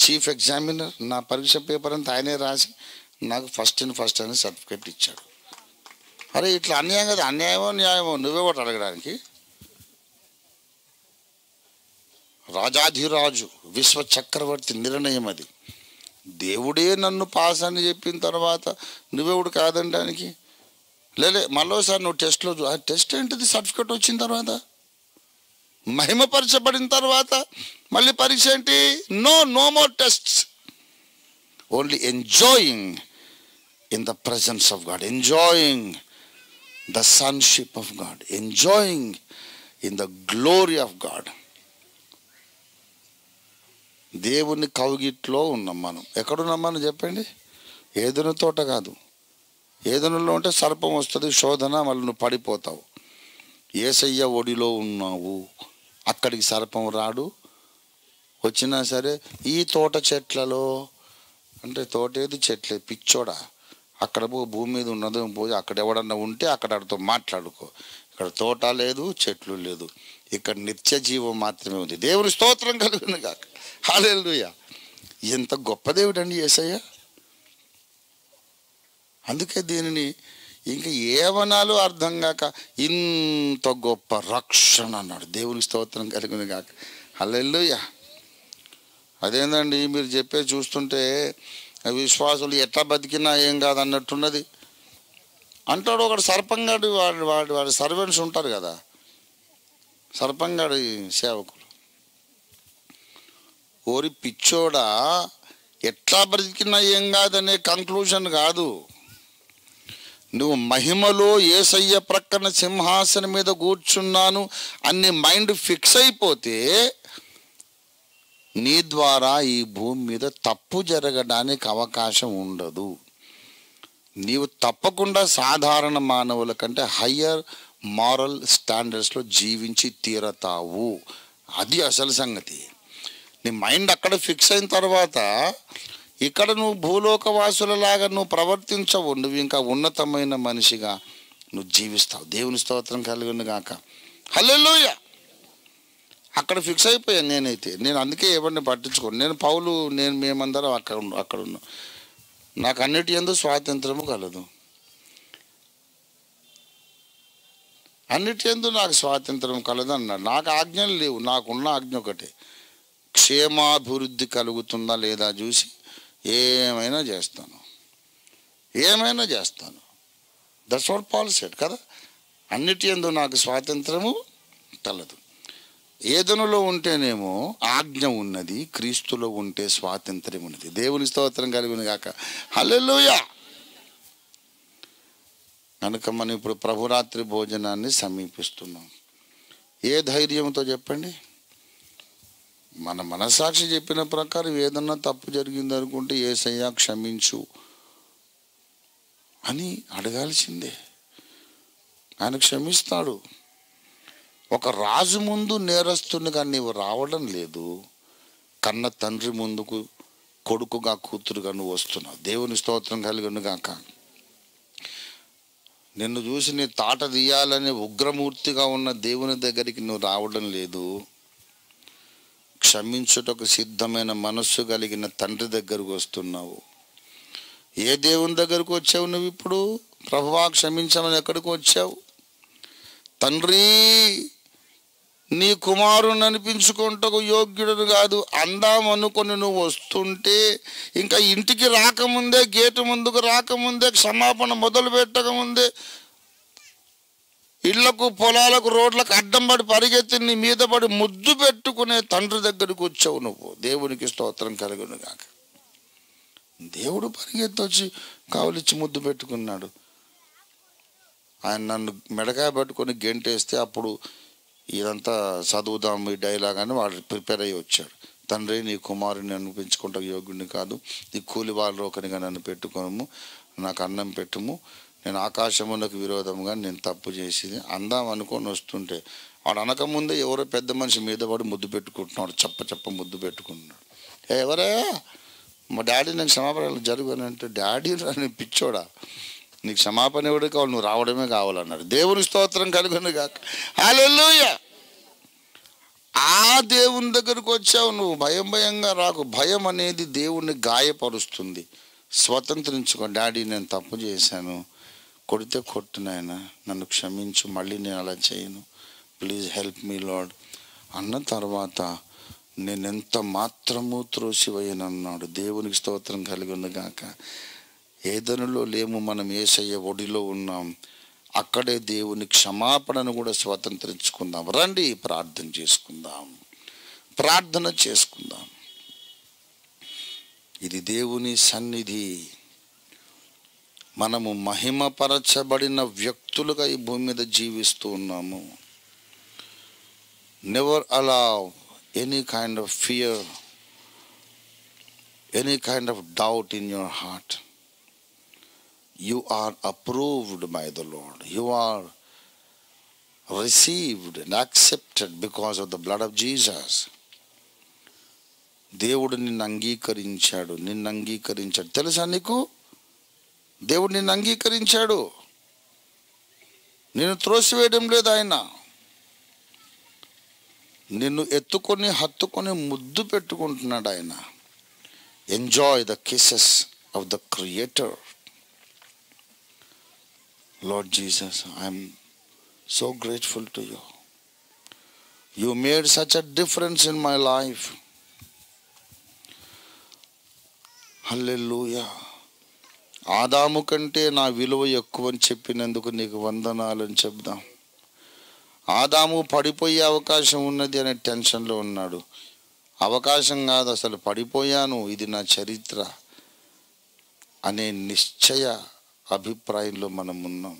చీఫ్ ఎగ్జామినర్ నా పరీక్ష పేపర్ అంతా ఆయనే రాసి నాకు ఫస్ట్ అని సర్టిఫికేట్ ఇచ్చాడు. అరే ఇట్లా అన్యాయం కదా, అన్యాయమో న్యాయమో నువ్వే ఒకటి అడగడానికి. రాజాధిరాజు విశ్వ చక్రవర్తి నిర్ణయం అది. దేవుడే నన్ను పాస్ అని చెప్పిన తర్వాత నువ్వెవడు కాదనడానికి? మళ్ళీసారి నువ్వు టెస్ట్లో టెస్ట్ ఏంటిది? సర్టిఫికేట్ వచ్చిన తర్వాత, మహిమపరచబడిన తర్వాత మళ్ళీ పరీక్ష ఏంటి? No more tests. Only enjoying in the presence of God, enjoying the sonship of God, enjoying in the glory of God. దేవుని కౌగిట్లో ఉన్నాం మనం. ఎక్కడున్నాం మనం చెప్పండి? ఏదెను తోట కాదు. ఏదెనులో ఉంటే సర్పం వస్తుంది, శోధన, మళ్ళీ నువ్వు పడిపోతావు. యేసయ్య ఒడిలో ఉన్నావు, అక్కడికి సర్పం రాడు. వచ్చినా సరే ఈ తోట చెట్లలో, అంటే తోట ఏది, చెట్లే, పిచ్చోడా, అక్కడ భూమి మీద ఉన్నదో పోయి అక్కడ ఎవడన్నా ఉంటే అక్కడ అడితో మాట్లాడుకో. ఇక్కడ తోట లేదు, చెట్లు లేదు, ఇక్కడ నిత్య జీవం మాత్రమే ఉంది. దేవుని స్తోత్రం కలుగును గాక. హల్లెలూయా. ఎంత గొప్ప దేవుడండి యేసయ్య. అందుకే దీనిని ఇంకా ఏమనాలో అర్థం కాక ఇంత గొప్ప రక్షణ అన్నాడు. దేవుని స్తోత్రం కలుగును గాక. హల్లెలూయా. అదేందండి మీరు చెప్పే చూస్తుంటే విశ్వాసులు ఎట్లా బతికినా ఏం కాదన్నట్టున్నది అంటాడు ఒకడు. సర్పంగాడు వాడి సర్వెంట్స్ ఉంటారు కదా, సర్పంగాడి సేవకులు. ఓరి పిచ్చోడా, ఎట్లా బ్రతికినా ఏం కాదనే కంక్లూజన్ కాదు. నువ్వు మహిమలో యేసయ్య ప్రక్కన సింహాసనం మీద కూర్చున్నాను అన్ని మైండ్ ఫిక్స్ అయిపోతే నీ ద్వారా ఈ భూమి మీద తప్పు జరగడానికి అవకాశం ఉండదు. నీవు తప్పకుండా సాధారణ మానవుల కంటే హయ్యర్ మారల్ స్టాండర్డ్స్లో జీవించి తీరతావు. అది అసలు సంగతి. నీ మైండ్ అక్కడ ఫిక్స్ అయిన తర్వాత ఇక్కడ నువ్వు భూలోకవాసులలాగా నువ్వు ప్రవర్తించవు. నువ్వు ఇంకా ఉన్నతమైన మనిషిగా నువ్వు జీవిస్తావు. దేవుని స్తోత్రం కలుగును గాక. హల్లెలూయా. అక్కడ ఫిక్స్ అయిపోయాను నేనైతే. నేను అందుకే ఎవరిని పట్టించుకోను. నేను పౌలు, మేమందరం అక్కడ ఉన్నాం. నాకు అన్నిటి యందు స్వాతంత్రము కలదు. అన్నిటి యందు నాకు స్వాతంత్రం కలదు అన్నాడు. నాకు ఆజ్ఞలు లేవు, నాకున్న ఆజ్ఞ ఒకటే, క్షేమాభివృద్ధి కలుగుతుందా లేదా చూసి ఏమైనా చేస్తాను. దట్స్ వాట్ పాల్ సెడ్ కదా. అన్నిటి యందు నాకు స్వాతంత్రము కలదు. ఏదెనులో ఉంటేనేమో ఆజ్ఞ ఉన్నది, క్రీస్తులో ఉంటే స్వాతంత్ర్యం ఉన్నది. దేవుని స్తోత్రం కలుగును గాక. హల్లెలూయా. కనుక మనం ఇప్పుడు ప్రభురాత్రి భోజనాన్ని సమీపిస్తున్నాం. ఏ ధైర్యంతో చెప్పండి? మన మనసాక్షి చెప్పిన ప్రకారం ఏదన్నా తప్పు జరిగింది అనుకుంటే యేసయ్యా క్షమించు అని అడగాల్సిందే. ఆయన క్షమిస్తాడు. ఒక రాజు ముందు నేరస్తునిగా నీవు రావడం లేదు, కన్న తండ్రి ముందుకు కొడుకుగా కూతురుగా నువ్వు వస్తున్నావు. దేవుని స్తోత్రం కలుగును గాక. నిన్ను చూసి నీ తాట తీయాలనే ఉగ్రమూర్తిగా ఉన్న దేవుని దగ్గరికి నువ్వు రావడం లేదు, క్షమించుటకు సిద్ధమైన మనస్సు కలిగిన తండ్రి దగ్గరకు వస్తున్నావు. ఏ దేవుని దగ్గరకు వచ్చావు నువ్వు ఇప్పుడు? ప్రభువా క్షమించమని ఎక్కడికి వచ్చావు? తండ్రి, నీ కుమారుని అనిపించుకుంటకు యోగ్యుడు కాదు అందాం అనుకొని నువ్వు వస్తుంటే, ఇంకా ఇంటికి రాకముందే, గేటు ముందుకు రాకముందే, క్షమాపణ మొదలు పెట్టకముందే ఇళ్లకు, పొలాలకు, రోడ్లకు అడ్డం పడి పరిగెత్తి నీ మీద పడి ముద్దు పెట్టుకునే తండ్రి దగ్గరికి వచ్చావు నువ్వు. దేవునికి స్తోత్రం కలుగును గాక. దేవుడు పరిగెత్తి వచ్చి కావలిచ్చి ముద్దు పెట్టుకున్నాడు. ఆయన నన్ను మెడకాయ పట్టుకొని గెంటేస్తే అప్పుడు ఇదంతా చదువుదాం ఈ డైలాగ్ అని వాడు ప్రిపేర్ అయ్యి వచ్చాడు. తండ్రి, నీ కుమారుని నన్ను పెంచుకుంటా యోగ్యుడిని కాదు, నీ కూలి వాళ్ళు ఒకరిగా నన్ను పెట్టుకోము, నాకు అన్నం పెట్టుము, నేను ఆకాశమునకు విరోధముగా నేను తప్పు చేసింది అందాం అనుకొని వస్తుంటే వాడు అనకముందే ఎవరో పెద్ద మనిషి మీద పడి ముద్దు పెట్టుకుంటున్నాడు. చెప్ప ముద్దు పెట్టుకుంటున్నాడు. ఎవరా? మా డాడీ నాకు క్షమాపణ జరుగునంటే, డాడీ అని పిచ్చోడా, నీకు క్షమాపణ ఎవడే కావాలి, నువ్వు రావడమే కావాలన్నాడు. దేవుని స్తోత్రం కలుగును గాక. హల్లెలూయా. ఆ దేవుని దగ్గరకు వచ్చావు నువ్వు. భయంగా రాకు. భయం అనేది దేవుణ్ణి గాయపరుస్తుంది. స్వతంత్రించుకో. డాడీ, నేను తప్పు చేశాను, కొడితే కొట్టు నాయనా, నన్ను క్షమించు, మళ్ళీ నేను అలా చేయను, ప్లీజ్ హెల్ప్ మీ లార్డ్ అన్న తర్వాత నేనెంత మాత్రము త్రోసివేయనన్నాడు. దేవునికి స్తోత్రం కలుగును గాక. ఏదెనులో లేము, మనం యేసయ్య ఒడిలో ఉన్నాం. అక్కడే దేవుని క్షమాపణను కూడా స్వతంత్రించుకుందాం. రండి ప్రార్థన చేసుకుందాం. ఇది దేవుని సన్నిధి. మనము మహిమపరచబడిన వ్యక్తులుగా ఈ భూమి మీద జీవిస్తూ ఉన్నాము. Never allow any kind of fear any kind of doubt in your heart, you are approved by the Lord. You are received and accepted because of the blood of Jesus. దేవుడు నిన్ను అంగీకరించాడు, తెలుసా నీకు? దేవుడు నిన్ను అంగీకరించాడు. నిన్ను త్రోసివేయడం లేదు ఆయన. నిన్ను ఎత్తుకొని హత్తుకొని ముద్దు పెట్టుకుంటున్నాడు ఆయన. Enjoy the kisses of the creator. Lord Jesus, I'm so grateful to you. You made such a difference in my life. Hallelujah. ఆదాము కంటే నా విలువ ఎక్కువ అని చెప్పినందుకు నీకు వందనాలని చెప్దాం. ఆదాము పడిపోయే అవకాశం ఉన్నది అనే టెన్షన్లో ఉన్నాడు. అవకాశం కాదు, అసలు పడిపోయాను, ఇది నా చరిత్ర అనే నిశ్చయ అభిప్రాయంలో మనం ఉన్నాం.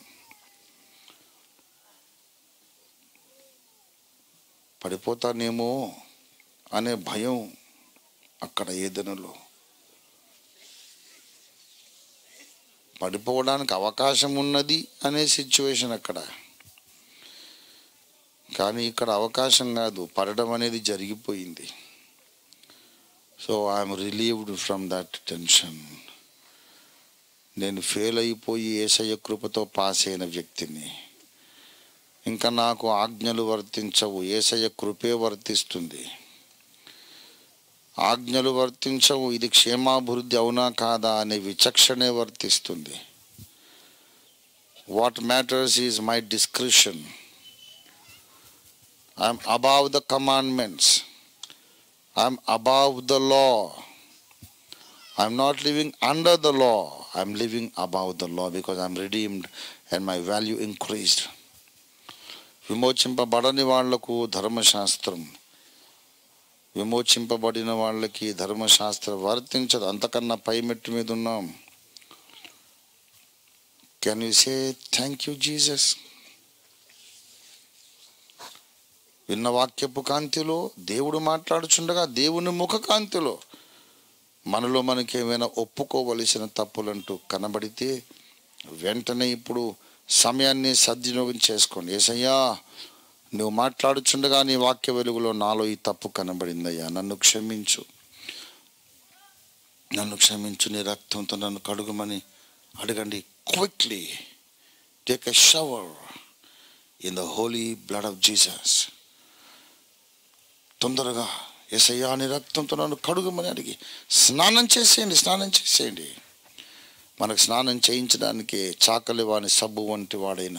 పడిపోతానేమో అనే భయం అక్కడ ఏదెనులో. పడిపోవడానికి అవకాశం ఉన్నది అనే సిచ్యువేషన్ అక్కడ. కానీ ఇక్కడ అవకాశం కాదు, పడడం అనేది జరిగిపోయింది. So I'm relieved from that tension. నేను ఫెయిల్ అయిపోయి యేసయ్య కృపతో పాస్ అయిన వ్యక్తిని. ఇంకా నాకు ఆజ్ఞలు వర్తించవు, యేసయ్య కృపే వర్తిస్తుంది. ఆజ్ఞలు వర్తించవు, ఇది క్షేమాభివృద్ధి అవునా కాదా అనే విచక్షణే వర్తిస్తుంది. What matters is my discretion. I'm above the commandments, I'm above the law. I'm not living under the law, I'm living above the law because I'm redeemed and my value increased. విమోచింపబడని వాళ్లకు ధర్మశాస్త్రం, విమోచింపబడిన వాళ్ళకి ధర్మశాస్త్రం వర్తించదు. అంతకన్నా పై మెట్టు మీద ఉన్నాం. Can you say thank you Jesus? విన్న వాక్యపు కాంతిలో దేవుడు మాట్లాడుచుండగా దేవుని ముఖ కాంతిలో మనలో మనకి ఏమైనా ఒప్పుకోవలసిన తప్పులంటూ కనబడితే వెంటనే ఇప్పుడు సమయాన్ని సద్వినియోగం చేసుకోండి. యేసయ్యా, నువ్వు మాట్లాడుచుండగా నీ వాక్య వెలుగులో నాలో ఈ తప్పు కనబడిందయ్యా, నన్ను క్షమించు, నీ రక్తంతో నన్ను కడుగుమని అడగండి. Quickly take a shower in the holy blood of Jesus. తొందరగా యేసయ్యా నీ రక్తంతో నన్ను కడుగుమని అడిగి స్నానం చేసేయండి. మనకు స్నానం చేయించడానికి చాకలి వాని సబ్బు వంటి వాడైన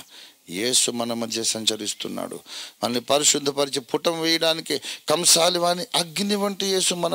యేసు మన మధ్య సంచరిస్తున్నాడు. మనల్ని పరిశుద్ధపరిచి పుటం వేయడానికి కంసాలి వాని అగ్ని వంటి యేసు మన